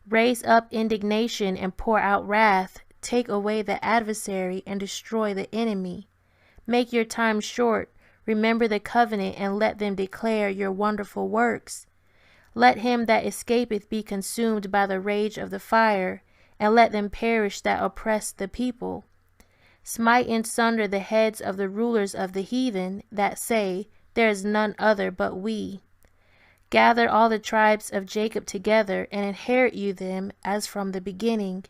Raise up indignation and pour out wrath. Take away the adversary and destroy the enemy. Make your time short. Remember the covenant, and let them declare your wonderful works. Let him that escapeth be consumed by the rage of the fire, and let them perish that oppress the people. Smite in sunder the heads of the rulers of the heathen, that say, there is none other but we. Gather all the tribes of Jacob together, and inherit you them as from the beginning.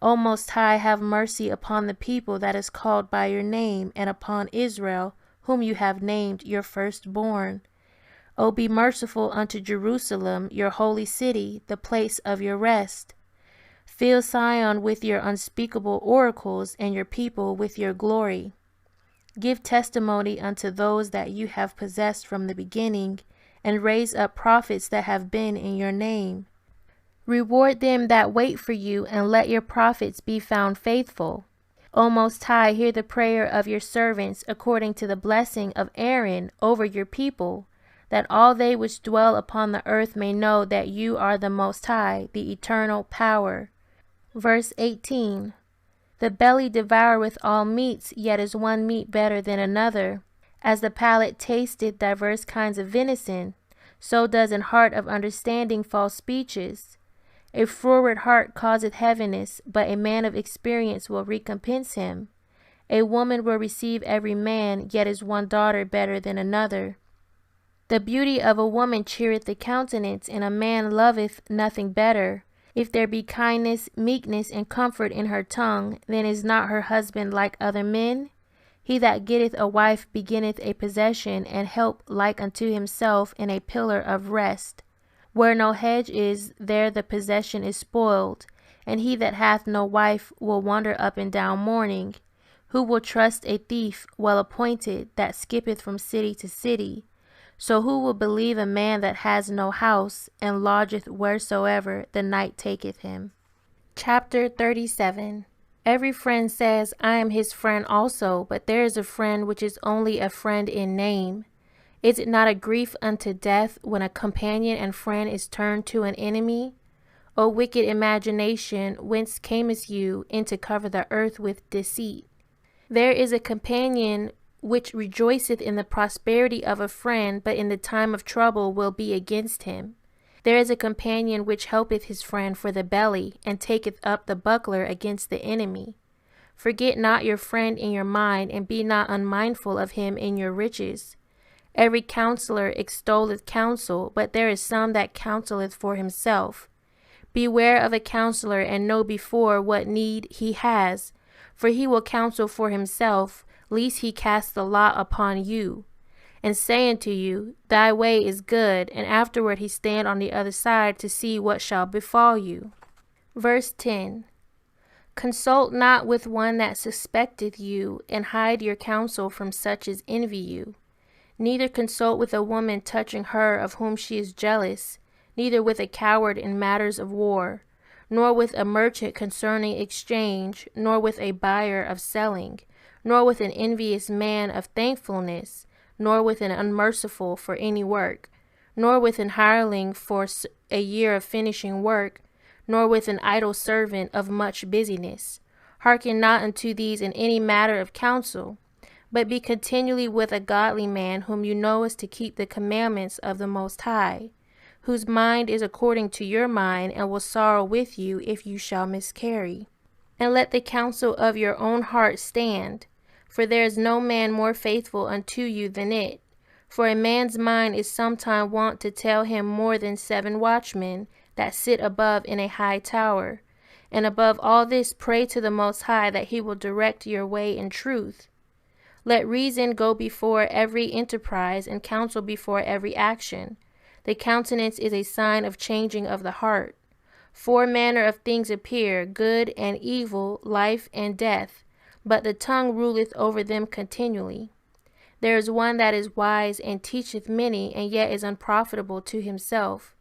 O Most High, have mercy upon the people that is called by your name, and upon Israel, whom you have named your firstborn. O be merciful unto Jerusalem, your holy city, the place of your rest. Fill Sion with your unspeakable oracles, and your people with your glory. Give testimony unto those that you have possessed from the beginning, and raise up prophets that have been in your name. Reward them that wait for you, and let your prophets be found faithful. O Most High, hear the prayer of your servants according to the blessing of Aaron over your people, that all they which dwell upon the earth may know that you are the Most High, the eternal power. Verse 18. The belly devoureth all meats, yet is one meat better than another. As the palate tasteth diverse kinds of venison, so does an heart of understanding false speeches. A froward heart causeth heaviness, but a man of experience will recompense him. A woman will receive every man, yet is one daughter better than another. The beauty of a woman cheereth the countenance, and a man loveth nothing better. If there be kindness, meekness, and comfort in her tongue, then is not her husband like other men? He that getteth a wife beginneth a possession, and help like unto himself, and a pillar of rest. Where no hedge is, there the possession is spoiled, and he that hath no wife will wander up and down mourning. Who will trust a thief well appointed, that skippeth from city to city? So who will believe a man that has no house, and lodgeth wheresoever the night taketh him? Chapter 37. Every friend says, I am his friend also, but there is a friend which is only a friend in name. Is it not a grief unto death when a companion and friend is turned to an enemy? O wicked imagination, whence camest you in to cover the earth with deceit? There is a companion which rejoiceth in the prosperity of a friend, but in the time of trouble will be against him. There is a companion which helpeth his friend for the belly, and taketh up the buckler against the enemy. Forget not your friend in your mind, and be not unmindful of him in your riches. Every counselor extolleth counsel, but there is some that counseleth for himself. Beware of a counselor, and know before what need he has, for he will counsel for himself, lest he cast the lot upon you, and say unto you, Thy way is good, and afterward he stand on the other side to see what shall befall you. Verse 10. Consult not with one that suspecteth you, and hide your counsel from such as envy you. Neither consult with a woman touching her of whom she is jealous, neither with a coward in matters of war, nor with a merchant concerning exchange, nor with a buyer of selling, nor with an envious man of thankfulness, nor with an unmerciful for any work, nor with an hireling for a year of finishing work, nor with an idle servant of much busyness. Hearken not unto these in any matter of counsel, but be continually with a godly man whom you know is to keep the commandments of the Most High, whose mind is according to your mind, and will sorrow with you if you shall miscarry. And let the counsel of your own heart stand, for there is no man more faithful unto you than it. For a man's mind is sometime wont to tell him more than 7 watchmen that sit above in a high tower. And above all this, pray to the Most High that he will direct your way in truth. Let reason go before every enterprise, and counsel before every action. The countenance is a sign of changing of the heart. 4 manner of things appear, good and evil, life and death, but the tongue ruleth over them continually. There is one that is wise and teacheth many, and yet is unprofitable to himself.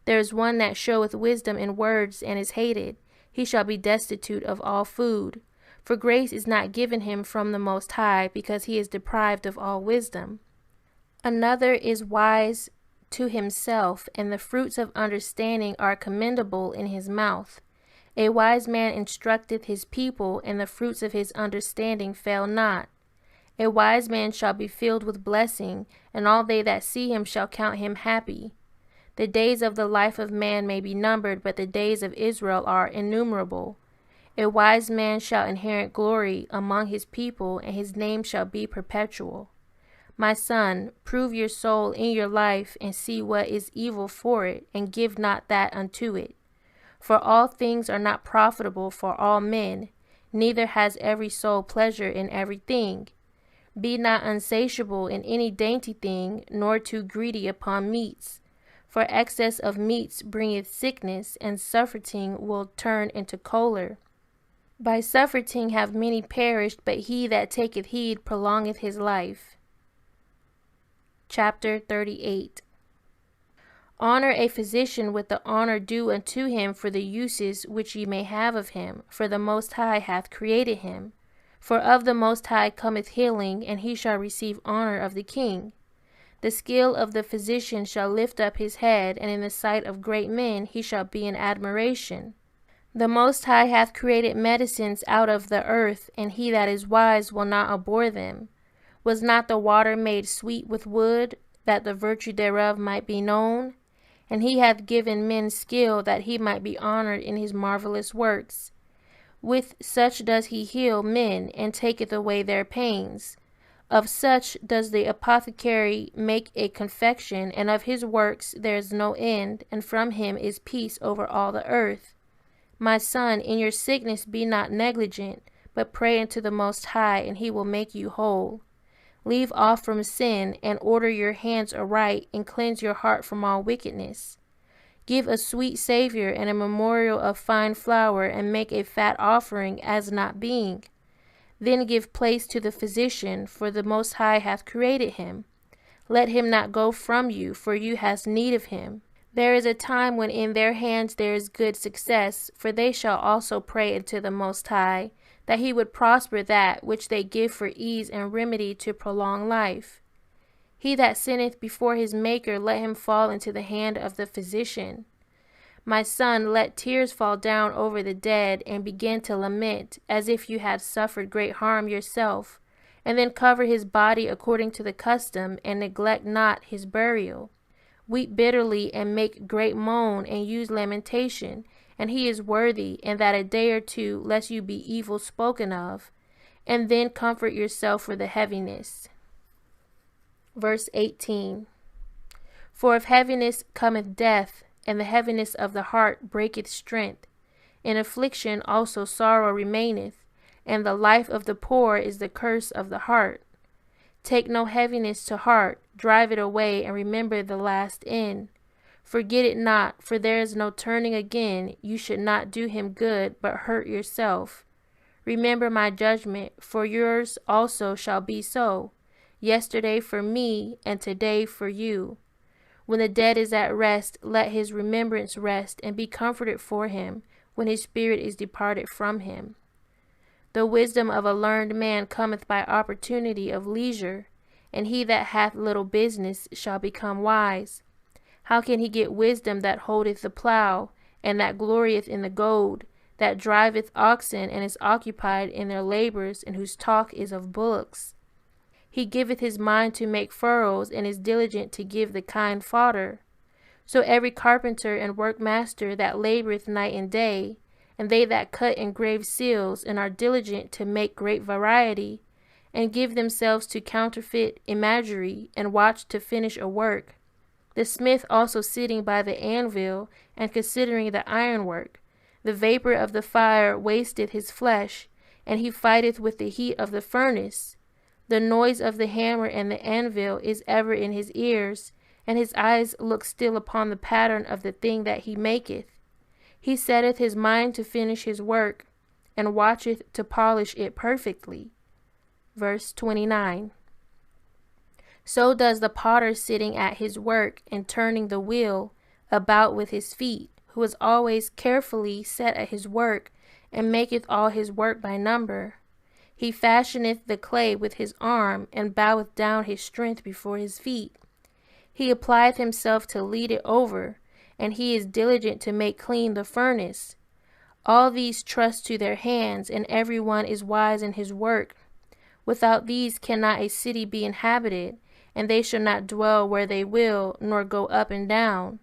There is one that showeth wisdom in words, and is hated. He shall be destitute of all food. For grace is not given him from the Most High, because he is deprived of all wisdom. Another is wise to himself, and the fruits of understanding are commendable in his mouth. A wise man instructeth his people, and the fruits of his understanding fail not. A wise man shall be filled with blessing, and all they that see him shall count him happy. The days of the life of man may be numbered, but the days of Israel are innumerable. A wise man shall inherit glory among his people, and his name shall be perpetual. My son, prove your soul in your life, and see what is evil for it, and give not that unto it. For all things are not profitable for all men, neither has every soul pleasure in everything. Be not unsatiable in any dainty thing, nor too greedy upon meats. For excess of meats bringeth sickness, and surfeiting will turn into choler. By surfeiting have many perished, but he that taketh heed prolongeth his life. Chapter 38. Honor a physician with the honor due unto him for the uses which ye may have of him, for the Most High hath created him. For of the Most High cometh healing, and he shall receive honor of the king. The skill of the physician shall lift up his head, and in the sight of great men he shall be in admiration. The Most High hath created medicines out of the earth, and he that is wise will not abhor them. Was not the water made sweet with wood, that the virtue thereof might be known? And he hath given men skill, that he might be honored in his marvelous works. With such does he heal men, and taketh away their pains. Of such does the apothecary make a confection, and of his works there is no end, and from him is peace over all the earth. My son, in your sickness be not negligent, but pray unto the Most High, and he will make you whole. Leave off from sin, and order your hands aright, and cleanse your heart from all wickedness. Give a sweet Savior and a memorial of fine flour, and make a fat offering as not being. Then give place to the physician, for the Most High hath created him. Let him not go from you, for you hast need of him. There is a time when in their hands there is good success, for they shall also pray unto the Most High, that he would prosper that which they give for ease and remedy to prolong life. He that sinneth before his Maker, let him fall into the hand of the physician. My son, let tears fall down over the dead, and begin to lament, as if you had suffered great harm yourself, and then cover his body according to the custom, and neglect not his burial. Weep bitterly, and make great moan, and use lamentation, and he is worthy, and that a day or two, lest you be evil spoken of, and then comfort yourself for the heaviness. Verse 18. For of heaviness cometh death, and the heaviness of the heart breaketh strength. In affliction also sorrow remaineth, and the life of the poor is the curse of the heart. Take no heaviness to heart, drive it away, and remember the last end. Forget it not, for there is no turning again. You should not do him good, but hurt yourself. Remember my judgment, for yours also shall be so. Yesterday for me, and today for you. When the dead is at rest, let his remembrance rest, and be comforted for him, when his spirit is departed from him. The wisdom of a learned man cometh by opportunity of leisure, and he that hath little business shall become wise. How can he get wisdom that holdeth the plough, and that glorieth in the goad, that driveth oxen, and is occupied in their labors, and whose talk is of bullocks? He giveth his mind to make furrows, and is diligent to give the kind fodder. So every carpenter and workmaster that laboureth night and day, and they that cut and grave seals, and are diligent to make great variety, and give themselves to counterfeit imagery, and watch to finish a work. The smith also sitting by the anvil, and considering the ironwork. The vapour of the fire wasteth his flesh, and he fighteth with the heat of the furnace. The noise of the hammer and the anvil is ever in his ears, and his eyes look still upon the pattern of the thing that he maketh. He setteth his mind to finish his work, and watcheth to polish it perfectly. Verse 29. So does the potter sitting at his work, and turning the wheel about with his feet, who is always carefully set at his work, and maketh all his work by number. He fashioneth the clay with his arm, and boweth down his strength before his feet. He applieth himself to lead it over, and he is diligent to make clean the furnace. All these trust to their hands, and every one is wise in his work. Without these cannot a city be inhabited, and they shall not dwell where they will, nor go up and down.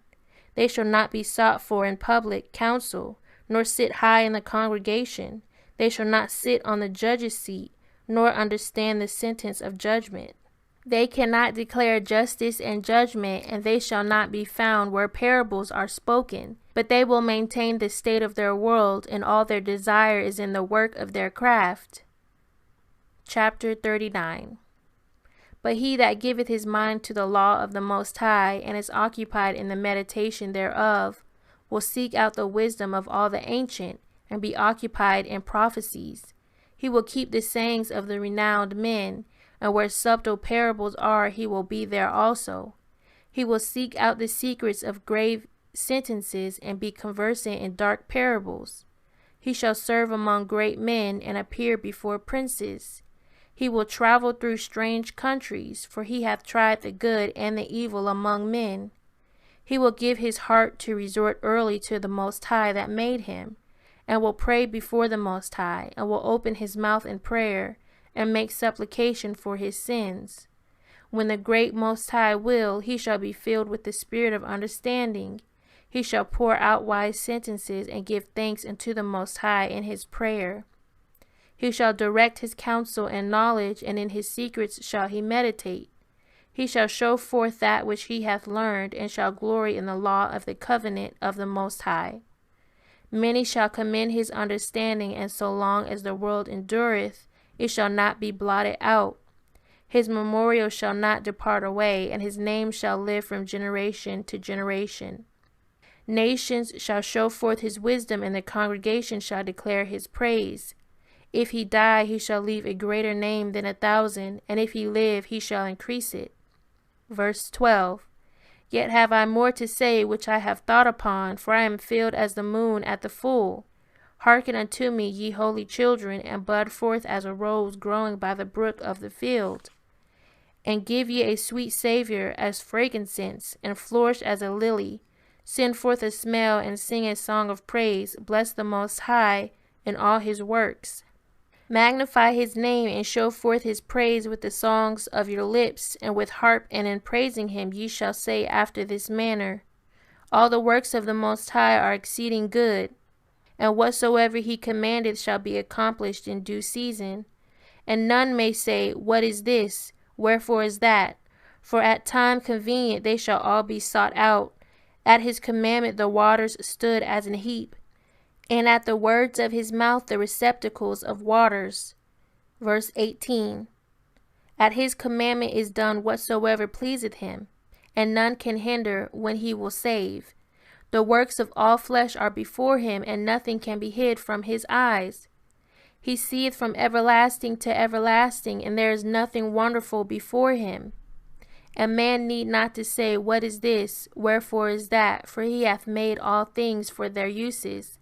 They shall not be sought for in public council, nor sit high in the congregation. They shall not sit on the judge's seat, nor understand the sentence of judgment. They cannot declare justice and judgment, and they shall not be found where parables are spoken. But they will maintain the state of their world, and all their desire is in the work of their craft. Chapter 39. But he that giveth his mind to the law of the Most High, and is occupied in the meditation thereof, will seek out the wisdom of all the ancient, and be occupied in prophecies. He will keep the sayings of the renowned men, and where subtle parables are, he will be there also. He will seek out the secrets of grave sentences, and be conversant in dark parables. He shall serve among great men, and appear before princes. He will travel through strange countries, for he hath tried the good and the evil among men. He will give his heart to resort early to the Most High that made him, and will pray before the Most High, and will open his mouth in prayer, and make supplication for his sins. When the great Most High will, he shall be filled with the spirit of understanding. He shall pour out wise sentences, and give thanks unto the Most High in his prayer. He shall direct his counsel and knowledge, and in his secrets shall he meditate. He shall show forth that which he hath learned, and shall glory in the law of the covenant of the Most High. Many shall commend his understanding, and so long as the world endureth, it shall not be blotted out. His memorial shall not depart away, and his name shall live from generation to generation. Nations shall show forth his wisdom, and the congregation shall declare his praise. If he die, he shall leave a greater name than 1,000, and if he live, he shall increase it. Verse 12. Yet have I more to say which I have thought upon, for I am filled as the moon at the full. Hearken unto me, ye holy children, and bud forth as a rose growing by the brook of the field. And give ye a sweet savour as frankincense, and flourish as a lily. Send forth a smell, and sing a song of praise. Bless the Most High in all his works. Magnify his name, and show forth his praise with the songs of your lips, and with harp, and in praising him ye shall say after this manner, All the works of the Most High are exceeding good, and whatsoever he commandeth shall be accomplished in due season. And none may say, What is this? Wherefore is that? For at time convenient they shall all be sought out. At his commandment the waters stood as an heap, and at the words of his mouth the receptacles of waters. Verse 18. At his commandment is done whatsoever pleaseth him, and none can hinder when he will save. The works of all flesh are before him, and nothing can be hid from his eyes. He seeth from everlasting to everlasting, and there is nothing wonderful before him. And man need not to say, What is this? Wherefore is that? For he hath made all things for their uses.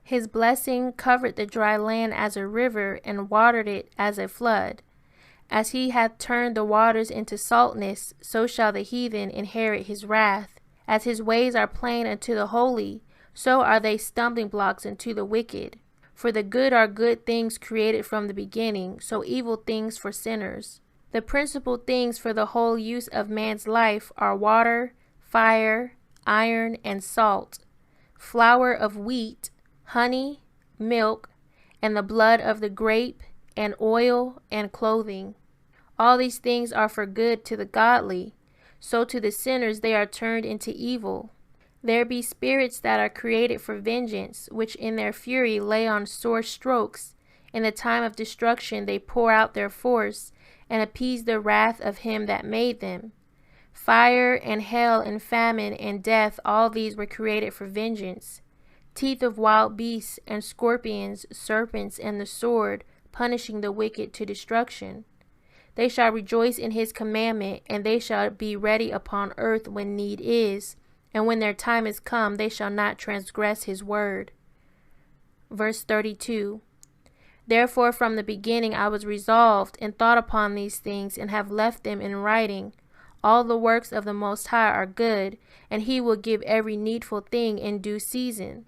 His blessing covered the dry land as a river, and watered it as a flood. As he hath turned the waters into saltness, so shall the heathen inherit his wrath. As his ways are plain unto the holy, so are they stumbling blocks unto the wicked. For the good are good things created from the beginning, so evil things for sinners. The principal things for the whole use of man's life are water, fire, iron, and salt, flour of wheat, honey, milk, and the blood of the grape, and oil, and clothing. All these things are for good to the godly, so to the sinners they are turned into evil. There be spirits that are created for vengeance, which in their fury lay on sore strokes. In the time of destruction they pour out their force, and appease the wrath of him that made them. Fire and hell and famine and death, all these were created for vengeance. Teeth of wild beasts and scorpions, serpents, and the sword, punishing the wicked to destruction. They shall rejoice in his commandment, and they shall be ready upon earth when need is, and when their time is come, they shall not transgress his word. Verse 32. Therefore from the beginning I was resolved, and thought upon these things, and have left them in writing. All the works of the Most High are good, and he will give every needful thing in due season.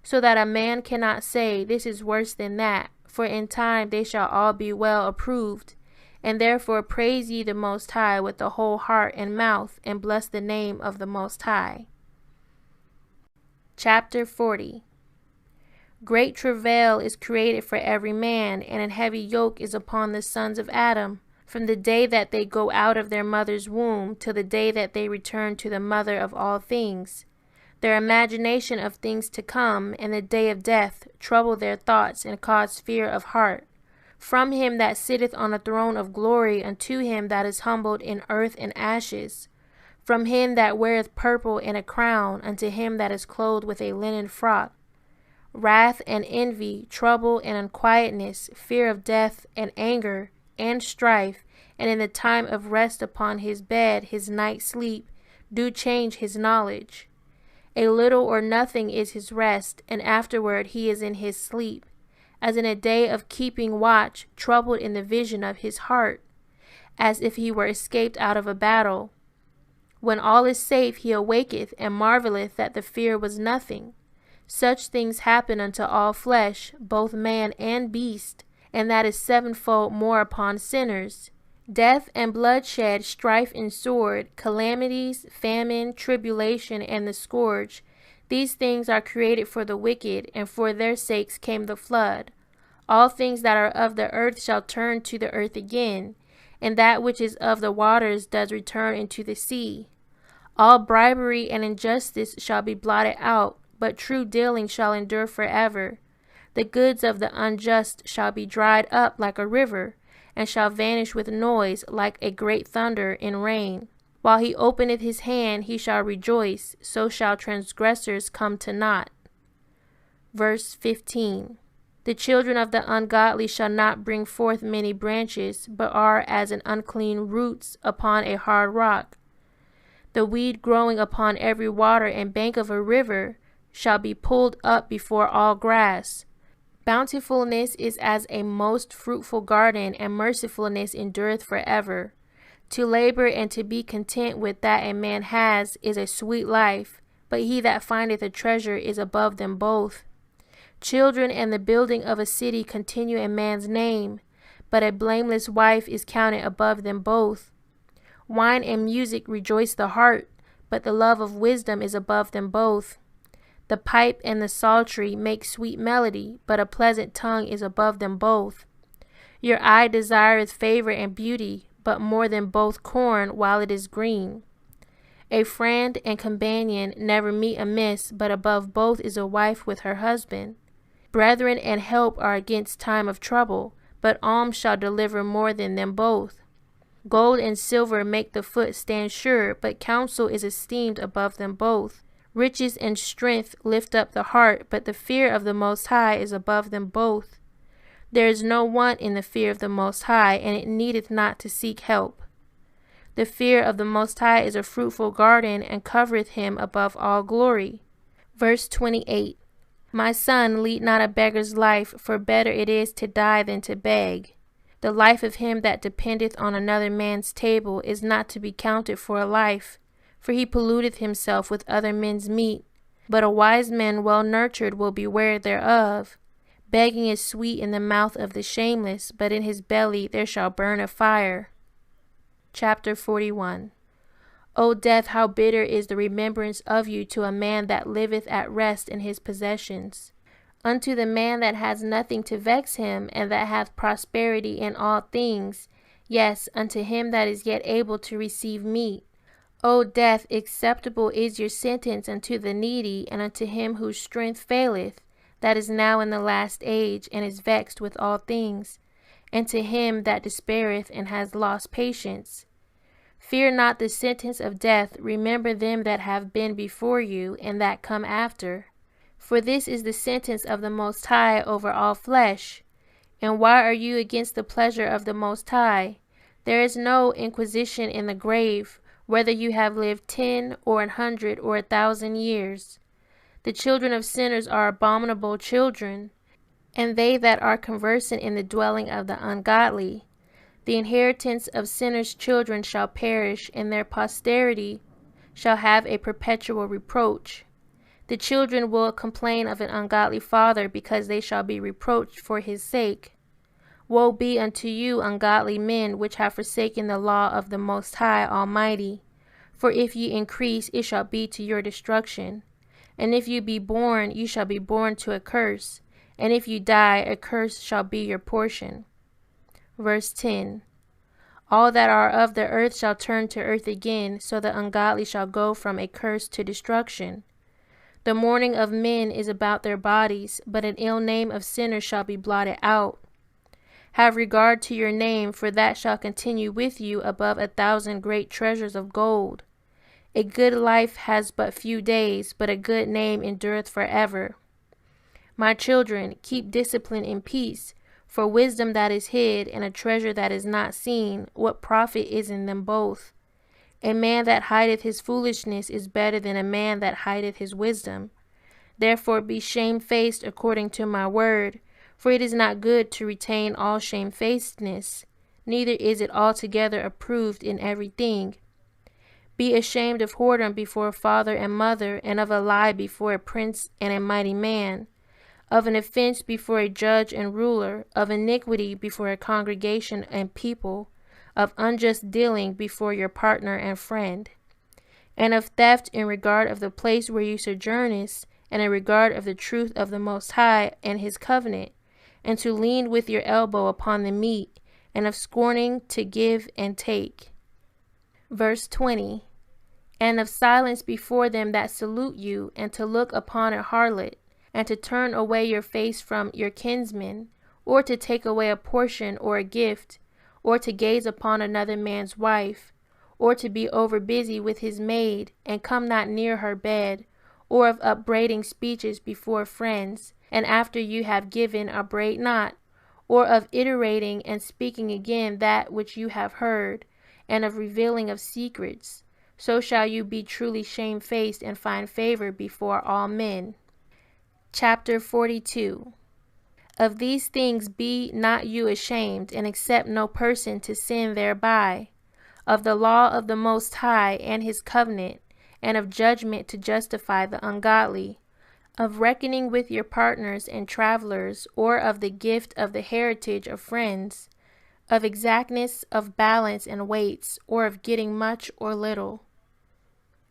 So that a man cannot say, This is worse than that, for in time they shall all be well approved. And therefore praise ye the Most High with the whole heart and mouth, and bless the name of the Most High. Chapter 40. Great travail is created for every man, and an heavy yoke is upon the sons of Adam, from the day that they go out of their mother's womb, till the day that they return to the mother of all things. Their imagination of things to come, and the day of death, trouble their thoughts, and cause fear of heart. From him that sitteth on a throne of glory unto him that is humbled in earth and ashes. From him that weareth purple in a crown unto him that is clothed with a linen frock. Wrath and envy, trouble and unquietness, fear of death and anger and strife, and in the time of rest upon his bed his night sleep, do change his knowledge. A little or nothing is his rest, and afterward he is in his sleep, as in a day of keeping watch, troubled in the vision of his heart, as if he were escaped out of a battle. When all is safe he awaketh, and marvelleth that the fear was nothing. Such things happen unto all flesh, both man and beast, and that is sevenfold more upon sinners. Death and bloodshed, strife and sword, calamities, famine, tribulation, and the scourge, these things are created for the wicked, and for their sakes came the flood. All things that are of the earth shall turn to the earth again, and that which is of the waters does return into the sea. All bribery and injustice shall be blotted out, but true dealing shall endure forever. The goods of the unjust shall be dried up like a river, and shall vanish with noise like a great thunder in rain. While he openeth his hand, he shall rejoice, so shall transgressors come to naught. Verse 15. The children of the ungodly shall not bring forth many branches, but are as an unclean roots upon a hard rock. The weed growing upon every water and bank of a river shall be pulled up before all grass. Bountifulness is as a most fruitful garden, and mercifulness endureth forever. To labor and to be content with that a man has is a sweet life, but he that findeth a treasure is above them both. Children and the building of a city continue in man's name, but a blameless wife is counted above them both. Wine and music rejoice the heart, but the love of wisdom is above them both. The pipe and the psaltery make sweet melody, but a pleasant tongue is above them both. Your eye desireth favor and beauty, but more than both corn while it is green. A friend and companion never meet amiss, but above both is a wife with her husband. Brethren and help are against time of trouble, but alms shall deliver more than them both. Gold and silver make the foot stand sure, but counsel is esteemed above them both. Riches and strength lift up the heart, but the fear of the Most High is above them both. There is no want in the fear of the Most High, and it needeth not to seek help. The fear of the Most High is a fruitful garden, and covereth him above all glory. Verse 28. My son, lead not a beggar's life, for better it is to die than to beg. The life of him that dependeth on another man's table is not to be counted for a life, for he polluteth himself with other men's meat. But a wise man well nurtured will beware thereof. Begging is sweet in the mouth of the shameless, but in his belly there shall burn a fire. Chapter 41. O death, how bitter is the remembrance of you to a man that liveth at rest in his possessions. Unto the man that has nothing to vex him, and that hath prosperity in all things, yes, unto him that is yet able to receive meat. O death, acceptable is your sentence unto the needy, and unto him whose strength faileth, that is now in the last age, and is vexed with all things, and to him that despaireth and has lost patience. Fear not the sentence of death, remember them that have been before you, and that come after. For this is the sentence of the Most High over all flesh. And why are you against the pleasure of the Most High? There is no inquisition in the grave, whether you have lived 10 or 100 or 1,000 years. The children of sinners are abominable children, and they that are conversant in the dwelling of the ungodly. The inheritance of sinners' children shall perish, and their posterity shall have a perpetual reproach. The children will complain of an ungodly father, because they shall be reproached for his sake. Woe be unto you, ungodly men, which have forsaken the law of the Most High Almighty. For if ye increase, it shall be to your destruction. And if you be born, you shall be born to a curse. And if you die, a curse shall be your portion. Verse 10. All that are of the earth shall turn to earth again, so the ungodly shall go from a curse to destruction. The mourning of men is about their bodies, but an ill name of sinners shall be blotted out. Have regard to your name, for that shall continue with you above 1,000 great treasures of gold. A good life has but few days, but a good name endureth forever. My children, keep discipline in peace, for wisdom that is hid and a treasure that is not seen, what profit is in them both? A man that hideth his foolishness is better than a man that hideth his wisdom. Therefore be shamefaced according to my word, for it is not good to retain all shamefacedness, neither is it altogether approved in everything. Be ashamed of whoredom before father and mother, and of a lie before a prince and a mighty man, of an offense before a judge and ruler, of iniquity before a congregation and people, of unjust dealing before your partner and friend, and of theft in regard of the place where you sojournest, and in regard of the truth of the Most High and his covenant, and to lean with your elbow upon the meat, and of scorning to give and take. Verse 20. And of silence before them that salute you, and to look upon a harlot, and to turn away your face from your kinsmen, or to take away a portion or a gift, or to gaze upon another man's wife, or to be over busy with his maid, and come not near her bed, or of upbraiding speeches before friends, and after you have given upbraid not, or of iterating and speaking again that which you have heard, and of revealing of secrets, so shall you be truly shamefaced and find favor before all men. Chapter 42. Of these things be not you ashamed, and accept no person to sin thereby, of the law of the Most High and his covenant, and of judgment to justify the ungodly, of reckoning with your partners and travelers, or of the gift of the heritage of friends, of exactness of balance and weights, or of getting much or little,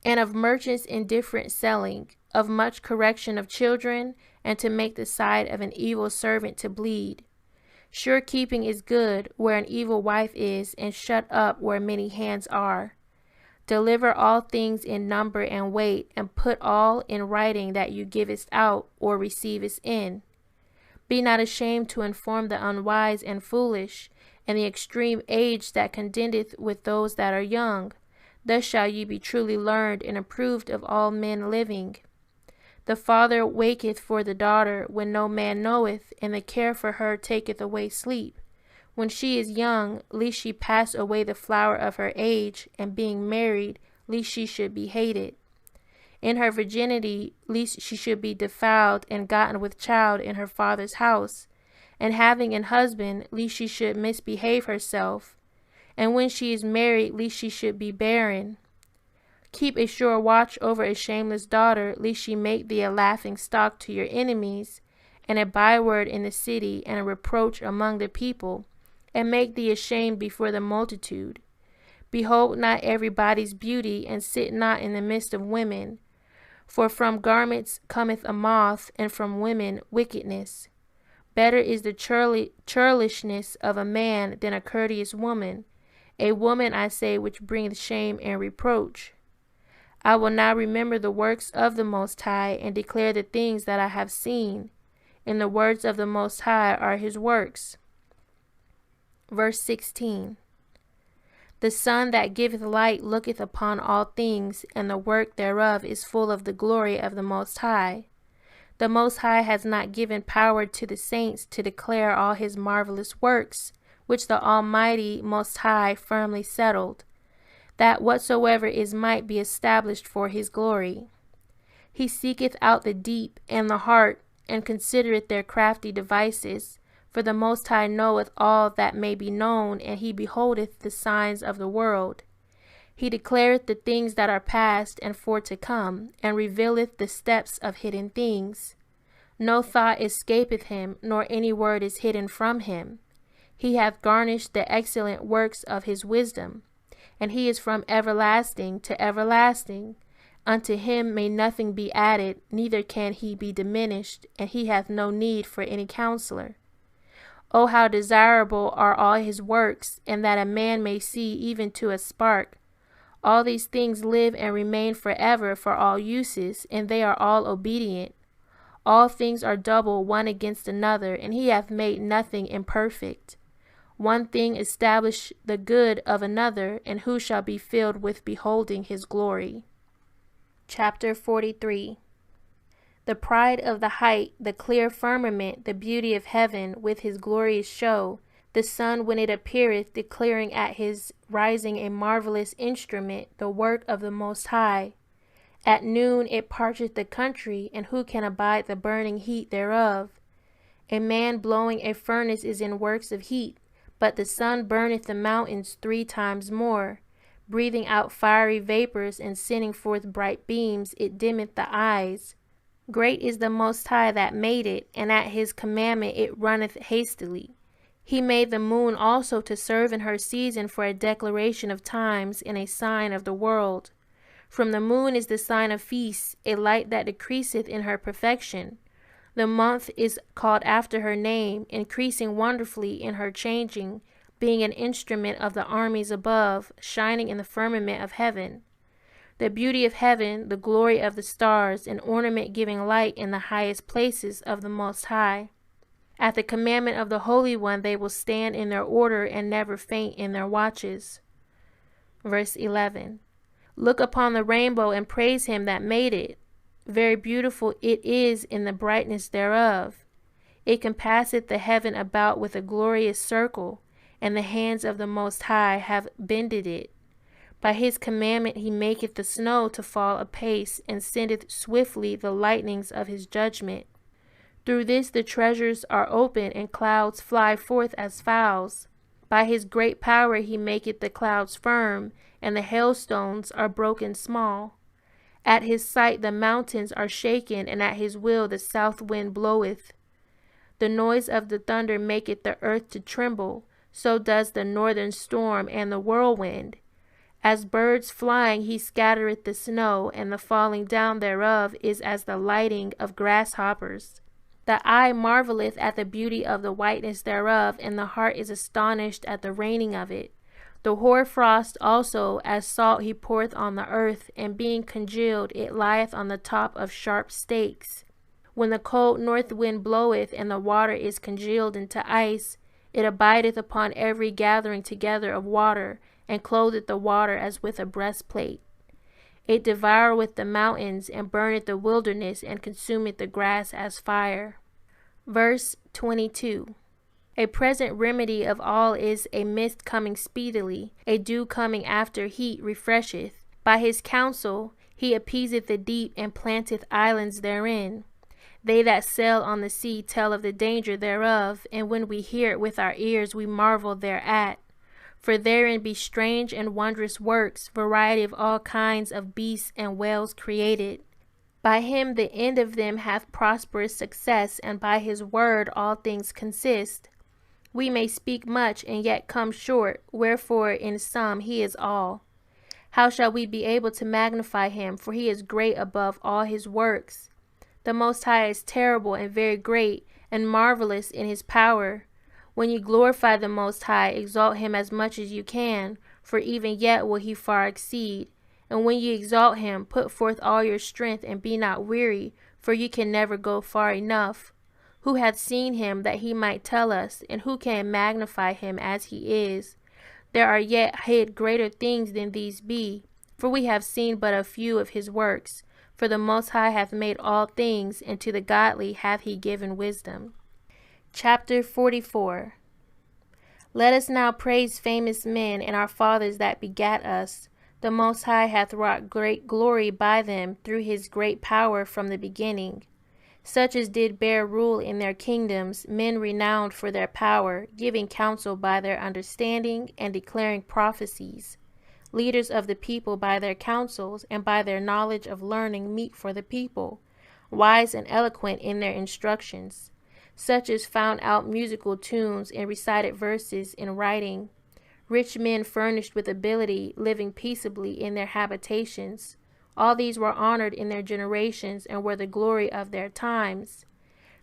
and of merchants indifferent selling, of much correction of children, and to make the side of an evil servant to bleed. Sure keeping is good where an evil wife is, and shut up where many hands are. Deliver all things in number and weight, and put all in writing that you givest out or receivest in. Be not ashamed to inform the unwise and foolish, and the extreme age that contendeth with those that are young. Thus shall ye be truly learned and approved of all men living. The father waketh for the daughter when no man knoweth, and the care for her taketh away sleep. When she is young, lest she pass away the flower of her age, and being married, lest she should be hated. In her virginity, lest she should be defiled and gotten with child in her father's house, and having an husband, lest she should misbehave herself. And when she is married, lest she should be barren. Keep a sure watch over a shameless daughter, lest she make thee a laughing stock to your enemies, and a byword in the city, and a reproach among the people, and make thee ashamed before the multitude. Behold not everybody's beauty, and sit not in the midst of women. For from garments cometh a moth, and from women wickedness. Better is the churlishness of a man than a courteous woman, a woman, I say, which bringeth shame and reproach. I will now remember the works of the Most High, and declare the things that I have seen. And the words of the Most High are his works. Verse 16. The sun that giveth light looketh upon all things, and the work thereof is full of the glory of the Most High. The Most High has not given power to the saints to declare all his marvelous works, which the Almighty Most High firmly settled, that whatsoever is might be established for his glory. He seeketh out the deep and the heart, and considereth their crafty devices. For the Most High knoweth all that may be known, and he beholdeth the signs of the world. He declareth the things that are past and for to come, and revealeth the steps of hidden things. No thought escapeth him, nor any word is hidden from him. He hath garnished the excellent works of his wisdom, and he is from everlasting to everlasting. Unto him may nothing be added, neither can he be diminished, and he hath no need for any counselor. O how desirable are all his works, and that a man may see even to a spark. All these things live and remain forever for all uses, and they are all obedient. All things are double one against another, and he hath made nothing imperfect. One thing establish the good of another, and who shall be filled with beholding his glory? Chapter 43. The pride of the height, the clear firmament, the beauty of heaven, with his glorious show, the sun when it appeareth, declaring at his rising a marvelous instrument, the work of the Most High. At noon it parcheth the country, and who can abide the burning heat thereof? A man blowing a furnace is in works of heat, but the sun burneth the mountains 3 times more. Breathing out fiery vapors and sending forth bright beams, it dimmeth the eyes. Great is the Most High that made it, and at his commandment it runneth hastily. He made the moon also to serve in her season for a declaration of times and a sign of the world. From the moon is the sign of feasts, a light that decreaseth in her perfection. The month is called after her name, increasing wonderfully in her changing, being an instrument of the armies above, shining in the firmament of heaven. The beauty of heaven, the glory of the stars, an ornament giving light in the highest places of the Most High. At the commandment of the Holy One they will stand in their order and never faint in their watches. Verse 11. Look upon the rainbow and praise him that made it. Very beautiful it is in the brightness thereof. It compasseth the heaven about with a glorious circle, and the hands of the Most High have bended it. By his commandment he maketh the snow to fall apace, and sendeth swiftly the lightnings of his judgment. Through this the treasures are open, and clouds fly forth as fowls. By his great power he maketh the clouds firm, and the hailstones are broken small. At his sight the mountains are shaken, and at his will the south wind bloweth. The noise of the thunder maketh the earth to tremble, so does the northern storm and the whirlwind. As birds flying he scattereth the snow, and the falling down thereof is as the lighting of grasshoppers. The eye marveleth at the beauty of the whiteness thereof, and the heart is astonished at the raining of it. The hoarfrost also as salt he poureth on the earth, and being congealed it lieth on the top of sharp stakes. When the cold north wind bloweth, and the water is congealed into ice, it abideth upon every gathering together of water, and clotheth the water as with a breastplate. It devoureth the mountains, and burneth the wilderness, and consumeth the grass as fire. Verse 22. A present remedy of all is a mist coming speedily, a dew coming after heat refresheth. By his counsel he appeaseth the deep, and planteth islands therein. They that sail on the sea tell of the danger thereof, and when we hear it with our ears we marvel thereat. For therein be strange and wondrous works, variety of all kinds of beasts and whales created. By him the end of them hath prosperous success, and by his word all things consist. We may speak much and yet come short, wherefore in sum he is all. How shall we be able to magnify him, for he is great above all his works? The Most High is terrible and very great, and marvelous in his power. When you glorify the Most High, exalt him as much as you can, for even yet will he far exceed. And when you exalt him, put forth all your strength, and be not weary, for you can never go far enough. Who hath seen him that he might tell us, and who can magnify him as he is? There are yet hid greater things than these be, for we have seen but a few of his works. For the Most High hath made all things, and to the godly hath he given wisdom. Chapter 44. Let us now praise famous men, and our fathers that begat us. The Most High hath wrought great glory by them, through his great power from the beginning. Such as did bear rule in their kingdoms, men renowned for their power, giving counsel by their understanding, and declaring prophecies. Leaders of the people by their counsels, and by their knowledge of learning meet for the people, wise and eloquent in their instructions. Such as found out musical tunes and recited verses in writing. Rich men furnished with ability, living peaceably in their habitations. All these were honored in their generations, and were the glory of their times.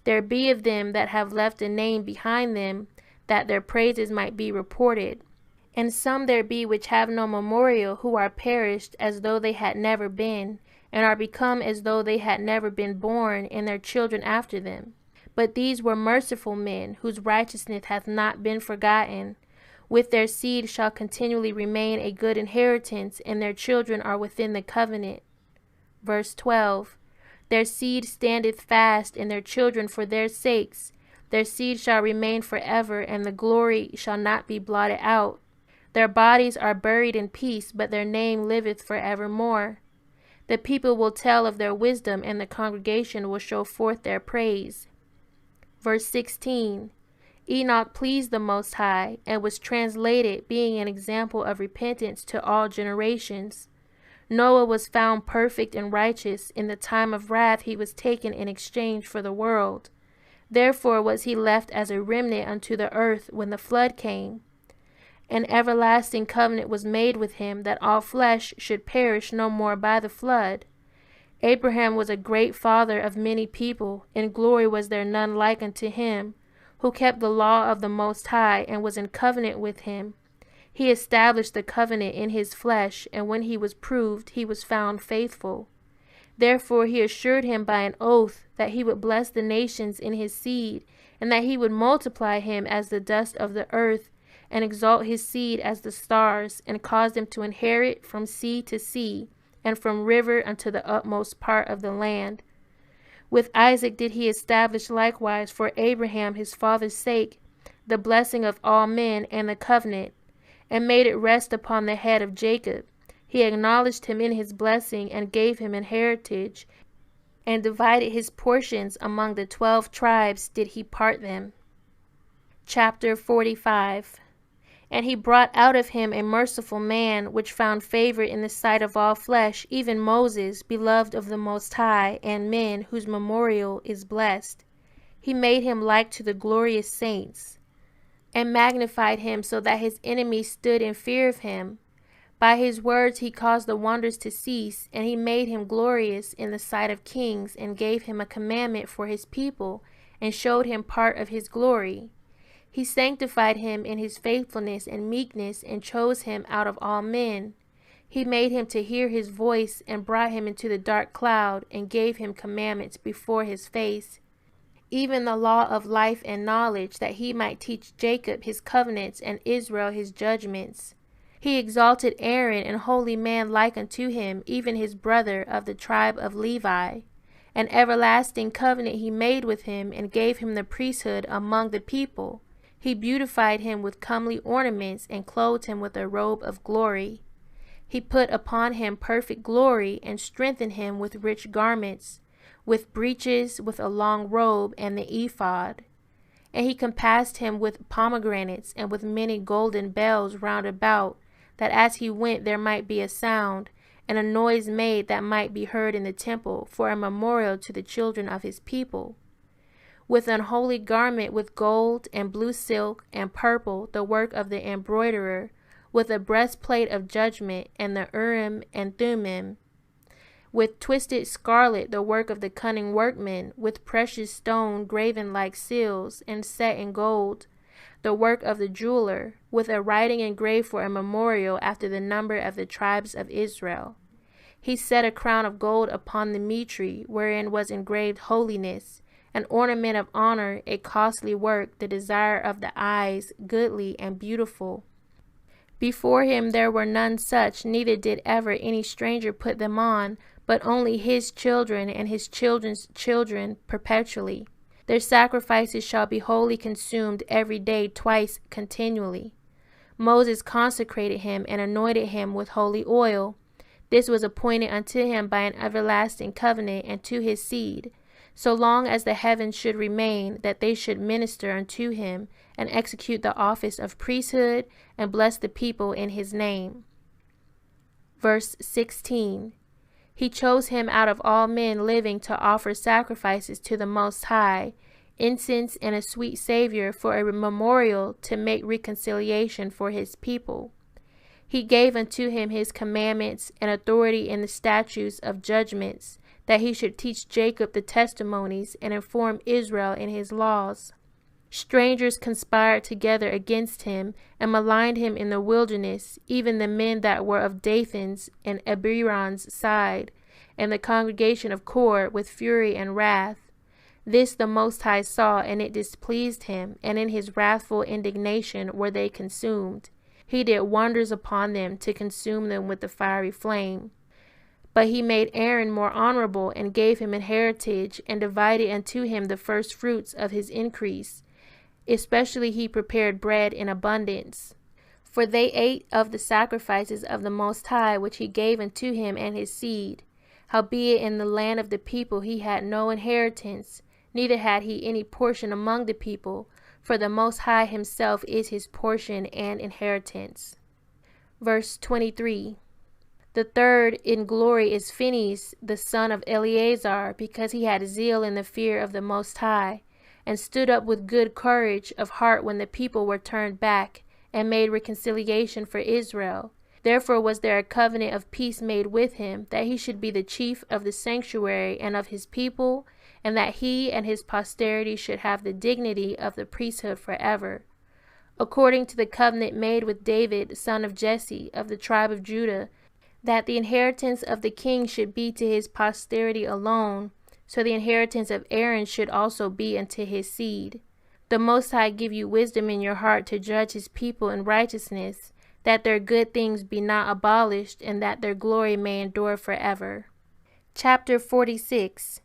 There be of them that have left a name behind them, that their praises might be reported. And some there be which have no memorial, who are perished as though they had never been, and are become as though they had never been born, and their children after them. But these were merciful men, whose righteousness hath not been forgotten. With their seed shall continually remain a good inheritance, and their children are within the covenant. Verse 12. Their seed standeth fast, and their children for their sakes. Their seed shall remain forever, and the glory shall not be blotted out. Their bodies are buried in peace, but their name liveth forevermore. The people will tell of their wisdom, and the congregation will show forth their praise. Verse 16. Enoch pleased the Most High, and was translated, being an example of repentance to all generations. Noah was found perfect and righteous. In the time of wrath he was taken in exchange for the world. Therefore was he left as a remnant unto the earth when the flood came. An everlasting covenant was made with him, that all flesh should perish no more by the flood. Abraham was a great father of many people. In glory was there none like unto him, who kept the law of the Most High, and was in covenant with him. He established the covenant in his flesh, and when he was proved, he was found faithful. Therefore he assured him by an oath that he would bless the nations in his seed, and that he would multiply him as the dust of the earth, and exalt his seed as the stars, and cause them to inherit from sea to sea, and from river unto the utmost part of the land. With Isaac did he establish likewise for Abraham his father's sake the blessing of all men and the covenant, and made it rest upon the head of Jacob. He acknowledged him in his blessing, and gave him an heritage, and divided his portions among the 12 tribes did he part them. Chapter 45. And he brought out of him a merciful man, which found favor in the sight of all flesh, even Moses, beloved of the Most High, and men, whose memorial is blessed. He made him like to the glorious saints, and magnified him, so that his enemies stood in fear of him. By his words he caused the wonders to cease, and he made him glorious in the sight of kings, and gave him a commandment for his people, and showed him part of his glory. He sanctified him in his faithfulness and meekness, and chose him out of all men. He made him to hear his voice, and brought him into the dark cloud, and gave him commandments before his face, even the law of life and knowledge, that he might teach Jacob his covenants, and Israel his judgments. He exalted Aaron, an holy man like unto him, even his brother of the tribe of Levi. An everlasting covenant he made with him, and gave him the priesthood among the people. He beautified him with comely ornaments, and clothed him with a robe of glory. He put upon him perfect glory, and strengthened him with rich garments, with breeches, with a long robe, and the ephod. And he compassed him with pomegranates, and with many golden bells round about, that as he went there might be a sound, and a noise made that might be heard in the temple, for a memorial to the children of his people. With an holy garment with gold and blue silk and purple, the work of the embroiderer, with a breastplate of judgment, and the Urim and Thummim, with twisted scarlet, the work of the cunning workman, with precious stone graven like seals, and set in gold, the work of the jeweler, with a writing engraved for a memorial after the number of the tribes of Israel. He set a crown of gold upon the mitre, wherein was engraved holiness, an ornament of honor, a costly work, the desire of the eyes, goodly and beautiful. Before him there were none such, neither did ever any stranger put them on, but only his children and his children's children perpetually. Their sacrifices shall be wholly consumed every day, twice continually. Moses consecrated him and anointed him with holy oil. This was appointed unto him by an everlasting covenant, and to his seed, so long as the heavens should remain, that they should minister unto him, and execute the office of priesthood, and bless the people in his name. Verse 16. He chose him out of all men living to offer sacrifices to the Most High, incense and a sweet Savior, for a memorial, to make reconciliation for his people. He gave unto him his commandments, and authority in the statutes of judgments, that he should teach Jacob the testimonies, and inform Israel in his laws. Strangers conspired together against him, and maligned him in the wilderness, even the men that were of Dathan's and Abiram's side, and the congregation of Kor, with fury and wrath. This the Most High saw, and it displeased him, and in his wrathful indignation were they consumed. He did wonders upon them to consume them with the fiery flame. But he made Aaron more honorable, and gave him an heritage, and divided unto him the first fruits of his increase. Especially he prepared bread in abundance. For they ate of the sacrifices of the Most High, which he gave unto him and his seed. Howbeit in the land of the people he had no inheritance, neither had he any portion among the people, for the Most High himself is his portion and inheritance. Verse 23. The third in glory is Phinehas, the son of Eleazar, because he had zeal in the fear of the Most High, and stood up with good courage of heart when the people were turned back, and made reconciliation for Israel. Therefore was there a covenant of peace made with him, that he should be the chief of the sanctuary and of his people, and that he and his posterity should have the dignity of the priesthood forever. According to the covenant made with David, son of Jesse, of the tribe of Judah, that the inheritance of the king should be to his posterity alone, so the inheritance of Aaron should also be unto his seed. The Most High give you wisdom in your heart to judge his people in righteousness, that their good things be not abolished, and that their glory may endure forever. Chapter 46.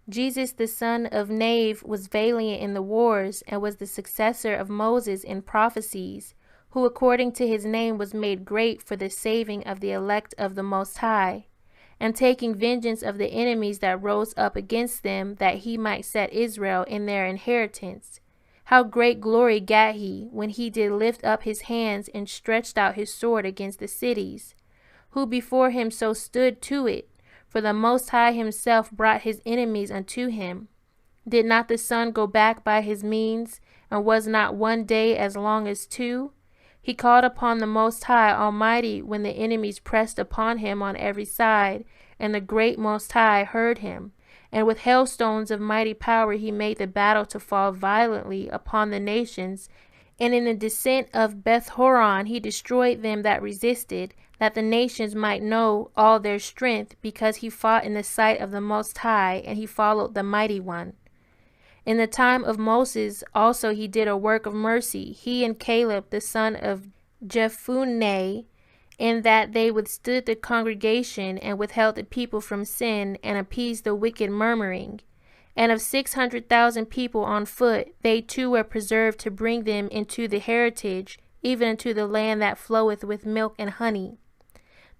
Jesus the son of Nave was valiant in the wars, and was the successor of Moses in prophecies, who according to his name was made great for the saving of the elect of the Most High, and taking vengeance of the enemies that rose up against them, that he might set Israel in their inheritance. How great glory gat he, when he did lift up his hands, and stretched out his sword against the cities, who before him so stood to it, for the Most High himself brought his enemies unto him. Did not the sun go back by his means, and was not one day as long as two? He called upon the Most High Almighty when the enemies pressed upon him on every side, and the great Most High heard him. And with hailstones of mighty power he made the battle to fall violently upon the nations. And in the descent of Beth-horon he destroyed them that resisted, that the nations might know all their strength, because he fought in the sight of the Most High, and he followed the Mighty One. In the time of Moses also he did a work of mercy, he and Caleb the son of Jephunneh, in that they withstood the congregation, and withheld the people from sin, and appeased the wicked murmuring. And of 600,000 people on foot, they too were preserved to bring them into the heritage, even unto the land that floweth with milk and honey.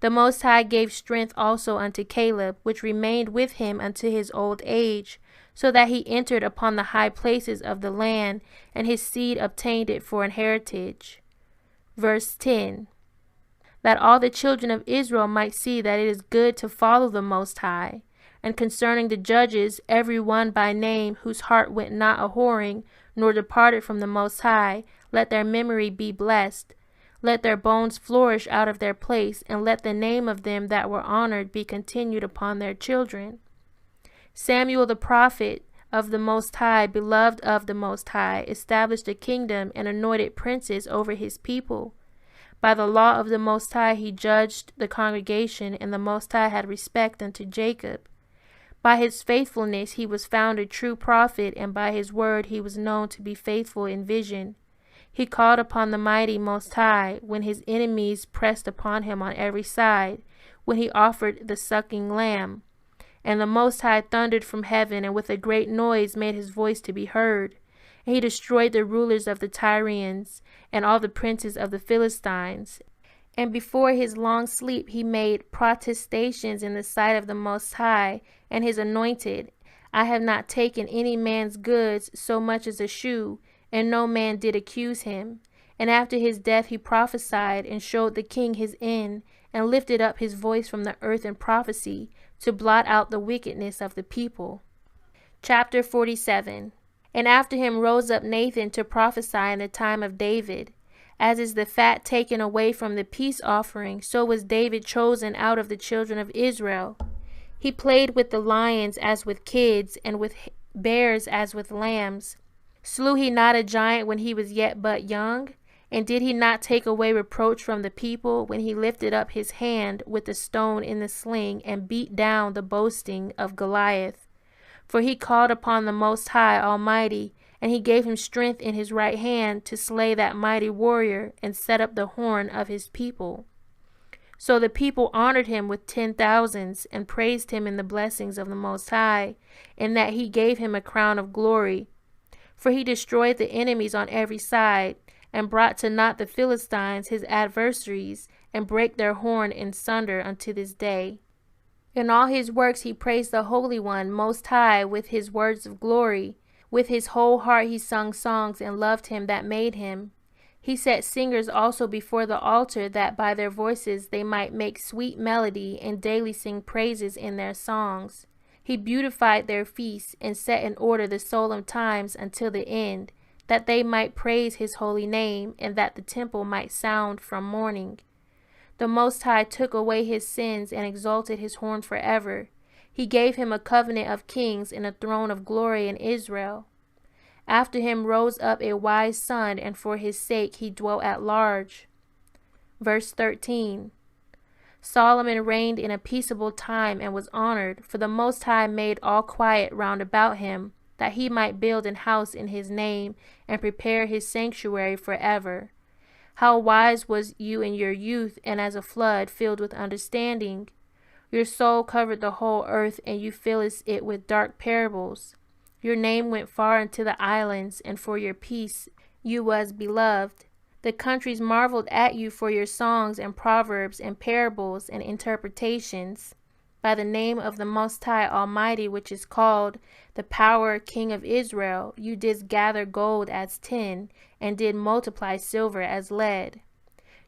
The Most High gave strength also unto Caleb, which remained with him unto his old age, so that he entered upon the high places of the land, and his seed obtained it for an heritage. Verse 10. That all the children of Israel might see that it is good to follow the Most High. And concerning the judges, every one by name, whose heart went not a-whoring, nor departed from the Most High, let their memory be blessed. Let their bones flourish out of their place, and let the name of them that were honored be continued upon their children. Samuel the prophet of the Most High, beloved of the Most High, established a kingdom and anointed princes over his people. By the law of the Most High he judged the congregation, and the Most High had respect unto Jacob. By his faithfulness he was found a true prophet, and by his word he was known to be faithful in vision. He called upon the mighty Most High, when his enemies pressed upon him on every side, when he offered the sucking lamb. And the Most High thundered from heaven, and with a great noise made his voice to be heard. And he destroyed the rulers of the Tyrians, and all the princes of the Philistines. And before his long sleep he made protestations in the sight of the Most High, and his anointed, I have not taken any man's goods so much as a shoe, and no man did accuse him. And after his death he prophesied, and showed the king his end, and lifted up his voice from the earth in prophecy, to blot out the wickedness of the people. Chapter 47. And after him rose up Nathan to prophesy in the time of David. As is the fat taken away from the peace offering, so was David chosen out of the children of Israel. He played with the lions as with kids, and with bears as with lambs. Slew he not a giant when he was yet but young? And did he not take away reproach from the people, when he lifted up his hand with the stone in the sling, and beat down the boasting of Goliath? For he called upon the Most High Almighty, and he gave him strength in his right hand to slay that mighty warrior and set up the horn of his people. So the people honored him with 10,000s and praised him in the blessings of the Most High, in that he gave him a crown of glory. For he destroyed the enemies on every side, and brought to naught the Philistines his adversaries, and brake their horn in sunder unto this day. In all his works he praised the Holy One Most High with his words of glory. With his whole heart he sung songs and loved him that made him. He set singers also before the altar, that by their voices they might make sweet melody and daily sing praises in their songs. He beautified their feasts and set in order the solemn times until the end, that they might praise his holy name, and that the temple might sound from morning. The Most High took away his sins and exalted his horn forever. He gave him a covenant of kings and a throne of glory in Israel. After him rose up a wise son, and for his sake he dwelt at large. Verse 13. Solomon reigned in a peaceable time and was honored, for the Most High made all quiet round about him, that he might build an house in his name and prepare his sanctuary forever. How wise was you in your youth, and as a flood filled with understanding. Your soul covered the whole earth, and you filled it with dark parables. Your name went far into the islands, and for your peace you was beloved. The countries marveled at you for your songs and proverbs and parables and interpretations. By the name of the Most High Almighty, which is called the Power King of Israel, you did gather gold as tin, and did multiply silver as lead.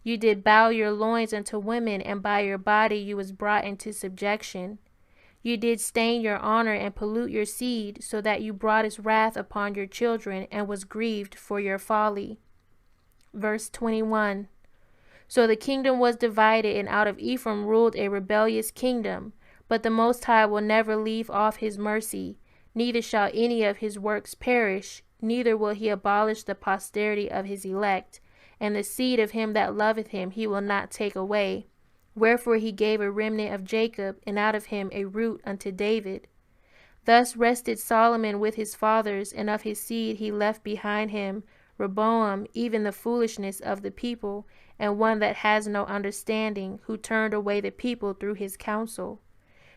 You did bow your loins unto women, and by your body you was brought into subjection. You did stain your honor and pollute your seed, so that you brought his wrath upon your children, and was grieved for your folly. Verse 21. So the kingdom was divided, and out of Ephraim ruled a rebellious kingdom. But the Most High will never leave off his mercy, neither shall any of his works perish, neither will he abolish the posterity of his elect, and the seed of him that loveth him he will not take away. Wherefore he gave a remnant of Jacob, and out of him a root unto David. Thus rested Solomon with his fathers, and of his seed he left behind him Rehoboam, even the foolishness of the people, and one that has no understanding, who turned away the people through his counsel.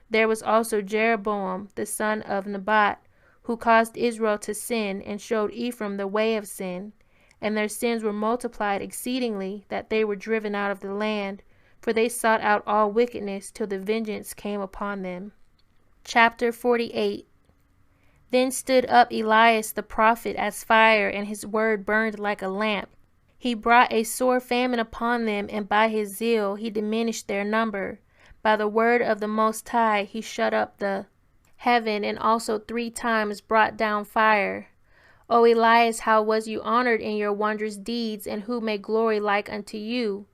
There was also Jeroboam, the son of Nebat, who caused Israel to sin, and showed Ephraim the way of sin. And their sins were multiplied exceedingly, that they were driven out of the land, for they sought out all wickedness till the vengeance came upon them. Chapter 48. Then stood up Elias the prophet as fire, and his word burned like a lamp. He brought a sore famine upon them, and by his zeal he diminished their number. By the word of the Most High he shut up the heaven, and also 3 times brought down fire. O Elias, how was you honored in your wondrous deeds, and who made glory like unto you?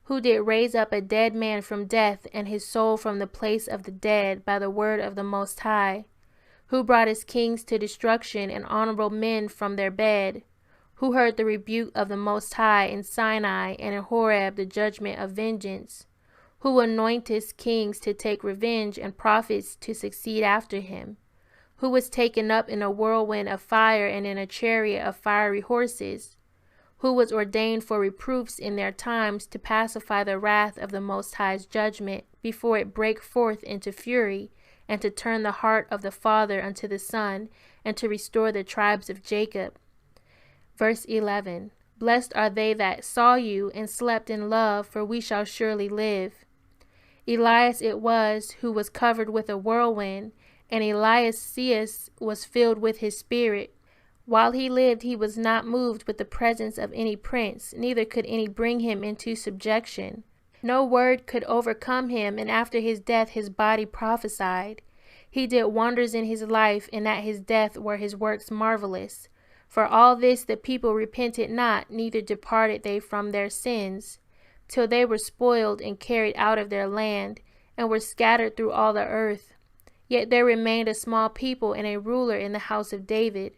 Who did raise up a dead man from death, and his soul from the place of the dead, by the word of the Most High? Who brought his kings to destruction, and honorable men from their bed? Who heard the rebuke of the Most High in Sinai, and in Horeb the judgment of vengeance? Who anointeth kings to take revenge, and prophets to succeed after him? Who was taken up in a whirlwind of fire, and in a chariot of fiery horses? Who was ordained for reproofs in their times, to pacify the wrath of the Most High's judgment, before it break forth into fury, and to turn the heart of the father unto the son, and to restore the tribes of Jacob. Verse 11. Blessed are they that saw you, and slept in love, for we shall surely live. Elias it was, who was covered with a whirlwind, and Elias was filled with his spirit. While he lived, he was not moved with the presence of any prince, neither could any bring him into subjection. No word could overcome him, and after his death his body prophesied. He did wonders in his life, and at his death were his works marvelous. For all this the people repented not, neither departed they from their sins, till they were spoiled and carried out of their land, and were scattered through all the earth. Yet there remained a small people and a ruler in the house of David,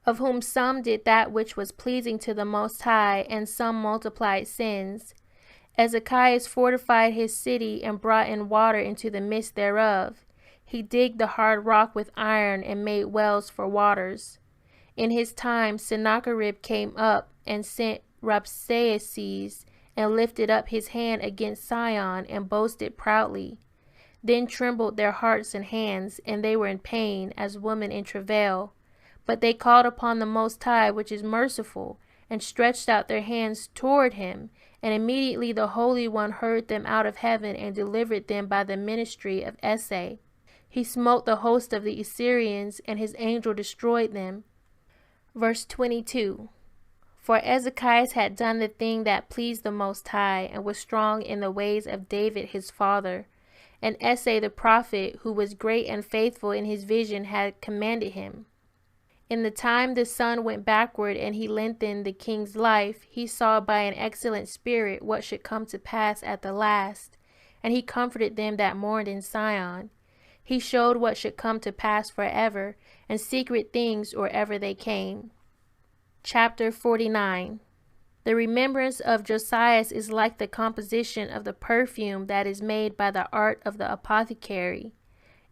of whom some did that which was pleasing to the Most High, and some multiplied sins. Ezekias fortified his city, and brought in water into the midst thereof. He digged the hard rock with iron and made wells for waters. In his time, Sennacherib came up and sent Rabsaces and lifted up his hand against Sion and boasted proudly. Then trembled their hearts and hands, and they were in pain as women in travail. But they called upon the Most High, which is merciful, and stretched out their hands toward him. And immediately the Holy One heard them out of heaven and delivered them by the ministry of Esai. He smote the host of the Assyrians, and his angel destroyed them. Verse 22. For Ezekias had done the thing that pleased the Most High, and was strong in the ways of David his father. And Esai the prophet, who was great and faithful in his vision, had commanded him. In the time the sun went backward, and he lengthened the king's life, he saw by an excellent spirit what should come to pass at the last. And he comforted them that mourned in Sion. He showed what should come to pass forever, and secret things or ever they came. Chapter 49. The remembrance of Josias is like the composition of the perfume that is made by the art of the apothecary.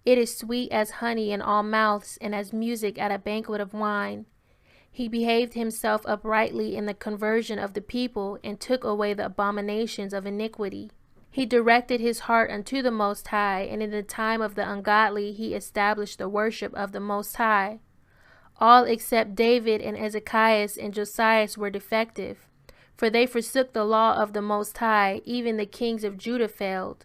It is sweet as honey in all mouths, and as music at a banquet of wine. He behaved himself uprightly in the conversion of the people, and took away the abominations of iniquity. He directed his heart unto the Most High, and in the time of the ungodly he established the worship of the Most High. All except David and Ezekias and Josias were defective, for they forsook the law of the Most High. Even the kings of Judah failed.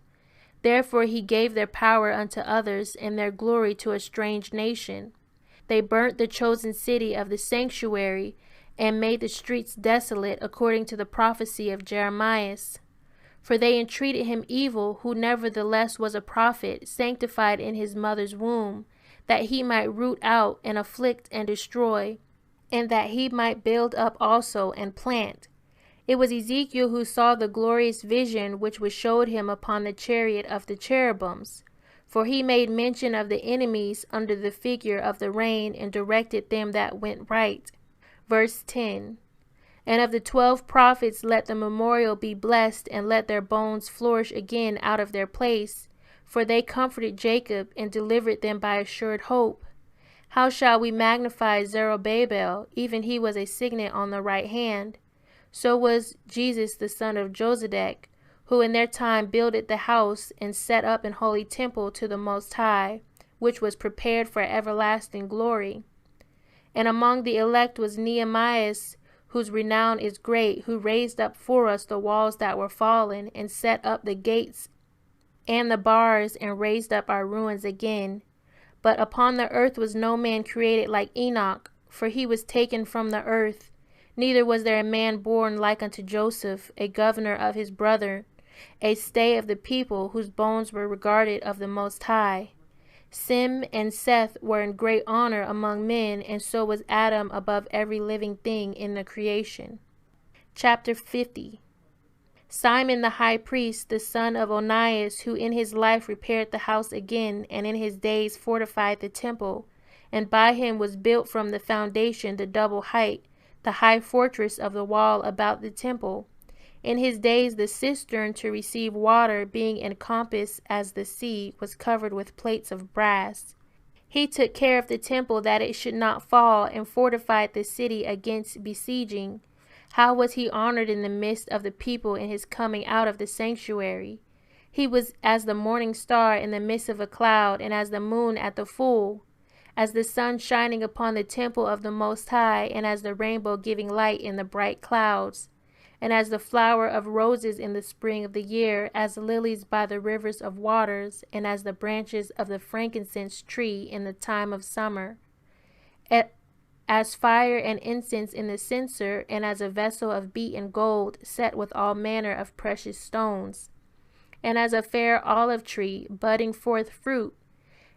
Therefore he gave their power unto others, and their glory to a strange nation. They burnt the chosen city of the sanctuary, and made the streets desolate, according to the prophecy of Jeremiah. For they entreated him evil, who nevertheless was a prophet, sanctified in his mother's womb, that he might root out and afflict and destroy, and that he might build up also and plant. It was Ezekiel who saw the glorious vision which was showed him upon the chariot of the cherubims. For he made mention of the enemies under the figure of the rain, and directed them that went right. Verse 10. And of the 12 prophets let the memorial be blessed, and let their bones flourish again out of their place. For they comforted Jacob, and delivered them by assured hope. How shall we magnify Zerubbabel? Even he was a signet on the right hand. So was Jesus the son of Josedech, who in their time builded the house, and set up an holy temple to the Most High, which was prepared for everlasting glory. And among the elect was Nehemiah, whose renown is great, who raised up for us the walls that were fallen, and set up the gates and the bars, and raised up our ruins again. But upon the earth was no man created like Enoch, for he was taken from the earth. Neither was there a man born like unto Joseph, a governor of his brother, a stay of the people, whose bones were regarded of the Most High. Sem and Seth were in great honor among men, and so was Adam above every living thing in the creation. Chapter 50. Simon the high priest, the son of Onias, who in his life repaired the house again, and in his days fortified the temple, and by him was built from the foundation the double height, the high fortress of the wall about the temple. In his days the cistern to receive water, being encompassed as the sea, was covered with plates of brass. He took care of the temple that it should not fall, and fortified the city against besieging. How was he honored in the midst of the people in his coming out of the sanctuary? He was as the morning star in the midst of a cloud, and as the moon at the full, as the sun shining upon the temple of the Most High, and as the rainbow giving light in the bright clouds, and as the flower of roses in the spring of the year, as lilies by the rivers of waters, and as the branches of the frankincense tree in the time of summer, as fire and incense in the censer, and as a vessel of beaten gold set with all manner of precious stones, and as a fair olive tree budding forth fruit,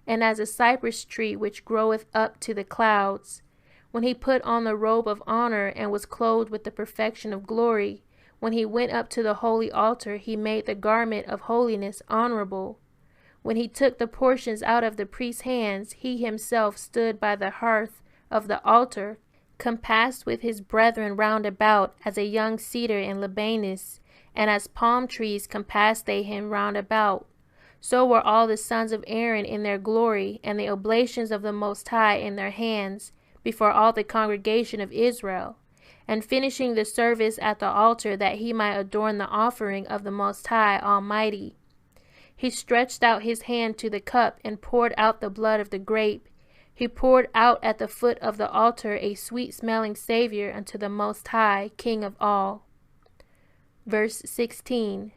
and as a cypress tree which groweth up to the clouds. When he put on the robe of honor, and was clothed with the perfection of glory, when he went up to the holy altar, he made the garment of holiness honorable. When he took the portions out of the priest's hands, he himself stood by the hearth of the altar, compassed with his brethren round about, as a young cedar in Libanus, and as palm trees compassed they him round about. So were all the sons of Aaron in their glory, and the oblations of the Most High in their hands, before all the congregation of Israel. And finishing the service at the altar, that he might adorn the offering of the Most High Almighty, he stretched out his hand to the cup, and poured out the blood of the grape. He poured out at the foot of the altar a sweet-smelling savour unto the Most High, King of all. Verse 16.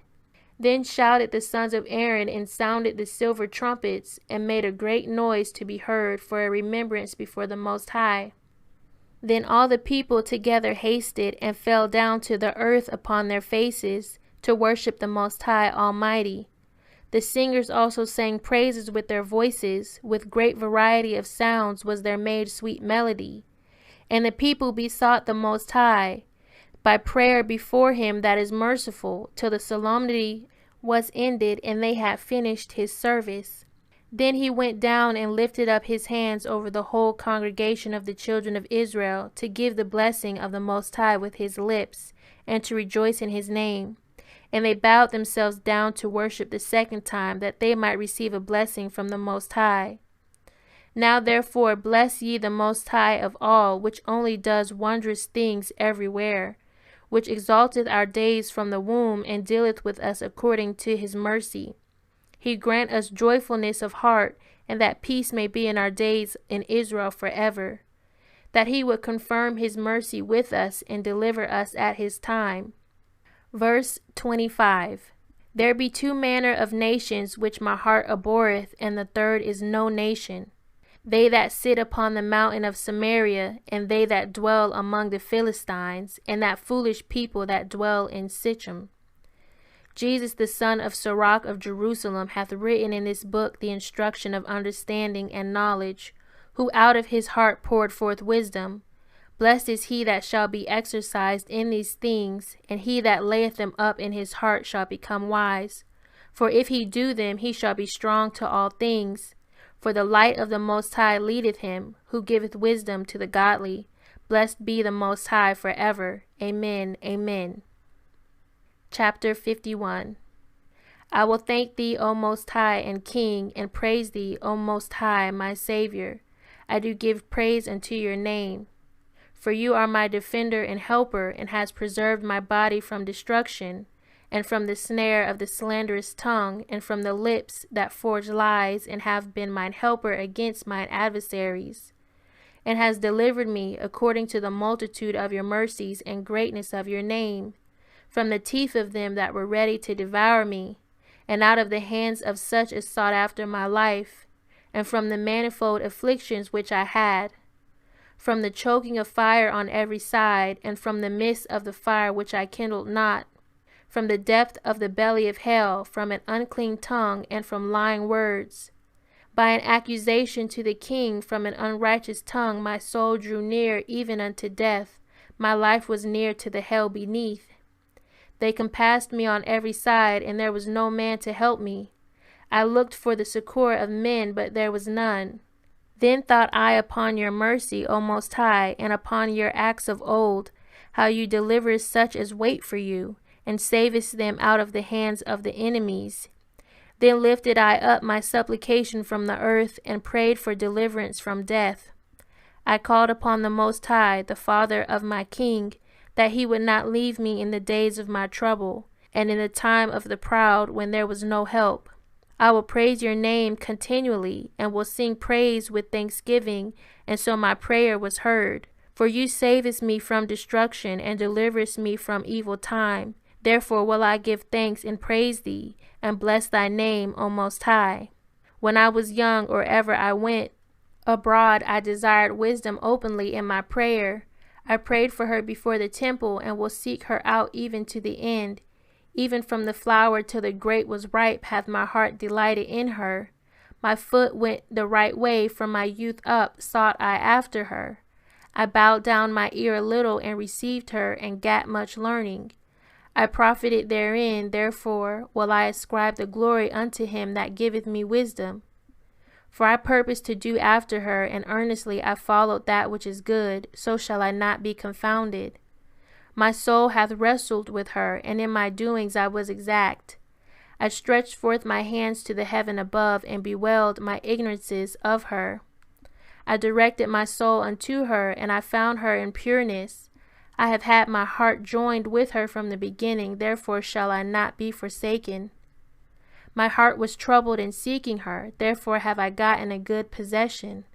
Then shouted the sons of Aaron, and sounded the silver trumpets, and made a great noise to be heard, for a remembrance before the Most High. Then all the people together hasted, and fell down to the earth upon their faces, to worship the Most High Almighty. The singers also sang praises with their voices, with great variety of sounds was there made sweet melody. And the people besought the Most High by prayer before him that is merciful, till the solemnity was ended, and they had finished his service. Then he went down and lifted up his hands over the whole congregation of the children of Israel, to give the blessing of the Most High with his lips, and to rejoice in his name. And they bowed themselves down to worship the second time, that they might receive a blessing from the Most High. Now therefore bless ye the Most High of all, which only does wondrous things everywhere, which exalteth our days from the womb, and dealeth with us according to his mercy. He grant us joyfulness of heart, and that peace may be in our days in Israel forever. That he would confirm his mercy with us, and deliver us at his time. Verse 25. There be two manner of nations which my heart abhorreth, and the third is no nation. They that sit upon the mountain of Samaria, and they that dwell among the Philistines, and that foolish people that dwell in Shechem. Jesus the son of Sirach of Jerusalem hath written in this book the instruction of understanding and knowledge, who out of his heart poured forth wisdom. Blessed is he that shall be exercised in these things, and he that layeth them up in his heart shall become wise. For if he do them, he shall be strong to all things. For the light of the Most High leadeth him, who giveth wisdom to the godly. Blessed be the Most High forever. Amen. Amen. Chapter 51. I will thank thee, O Most High and King, and praise thee, O Most High, my Saviour. I do give praise unto your name. For you are my defender and helper, and hast preserved my body from destruction, and from the snare of the slanderous tongue, and from the lips that forge lies, and have been mine helper against mine adversaries, and has delivered me according to the multitude of your mercies and greatness of your name, from the teeth of them that were ready to devour me, and out of the hands of such as sought after my life, and from the manifold afflictions which I had, from the choking of fire on every side, and from the midst of the fire which I kindled not, from the depth of the belly of hell, from an unclean tongue, and from lying words. By an accusation to the king, from an unrighteous tongue, my soul drew near even unto death. My life was near to the hell beneath. They compassed me on every side, and there was no man to help me. I looked for the succour of men, but there was none. Then thought I upon your mercy, O Most High, and upon your acts of old, how you deliverest such as wait for you, and savest them out of the hands of the enemies. Then lifted I up my supplication from the earth, and prayed for deliverance from death. I called upon the Most High, the Father of my King, that he would not leave me in the days of my trouble, and in the time of the proud, when there was no help. I will praise your name continually, and will sing praise with thanksgiving, and so my prayer was heard. For you savest me from destruction, and deliverest me from evil time. Therefore will I give thanks and praise thee, and bless thy name, O Most High. When I was young, or ever I went abroad, I desired wisdom openly in my prayer. I prayed for her before the temple, and will seek her out even to the end. Even from the flower till the grape was ripe hath my heart delighted in her. My foot went the right way, from my youth up sought I after her. I bowed down my ear a little, and received her, and gat much learning. I profited therein, therefore will I ascribe the glory unto him that giveth me wisdom. For I purpose to do after her, and earnestly I followed that which is good, so shall I not be confounded. My soul hath wrestled with her, and in my doings I was exact. I stretched forth my hands to the heaven above, and bewailed my ignorances of her. I directed my soul unto her, and I found her in pureness. I have had my heart joined with her from the beginning, therefore shall I not be forsaken. My heart was troubled in seeking her, therefore have I gotten a good possession.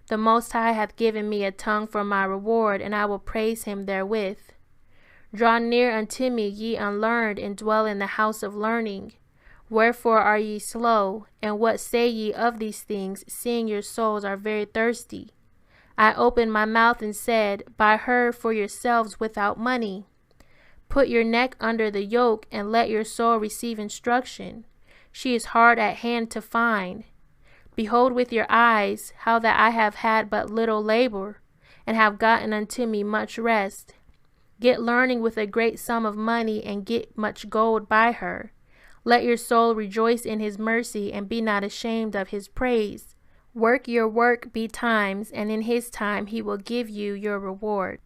The Most High hath given me a tongue for my reward, and I will praise him therewith. Draw near unto me, ye unlearned, and dwell in the house of learning. Wherefore are ye slow? And what say ye of these things, seeing your souls are very thirsty? I opened my mouth and said, Buy her for yourselves without money. Put your neck under the yoke, and let your soul receive instruction. She is hard at hand to find. Behold with your eyes how that I have had but little labor, and have gotten unto me much rest. Get learning with a great sum of money, and get much gold by her. Let your soul rejoice in his mercy, and be not ashamed of his praise. Work your work betimes, and in his time he will give you your reward.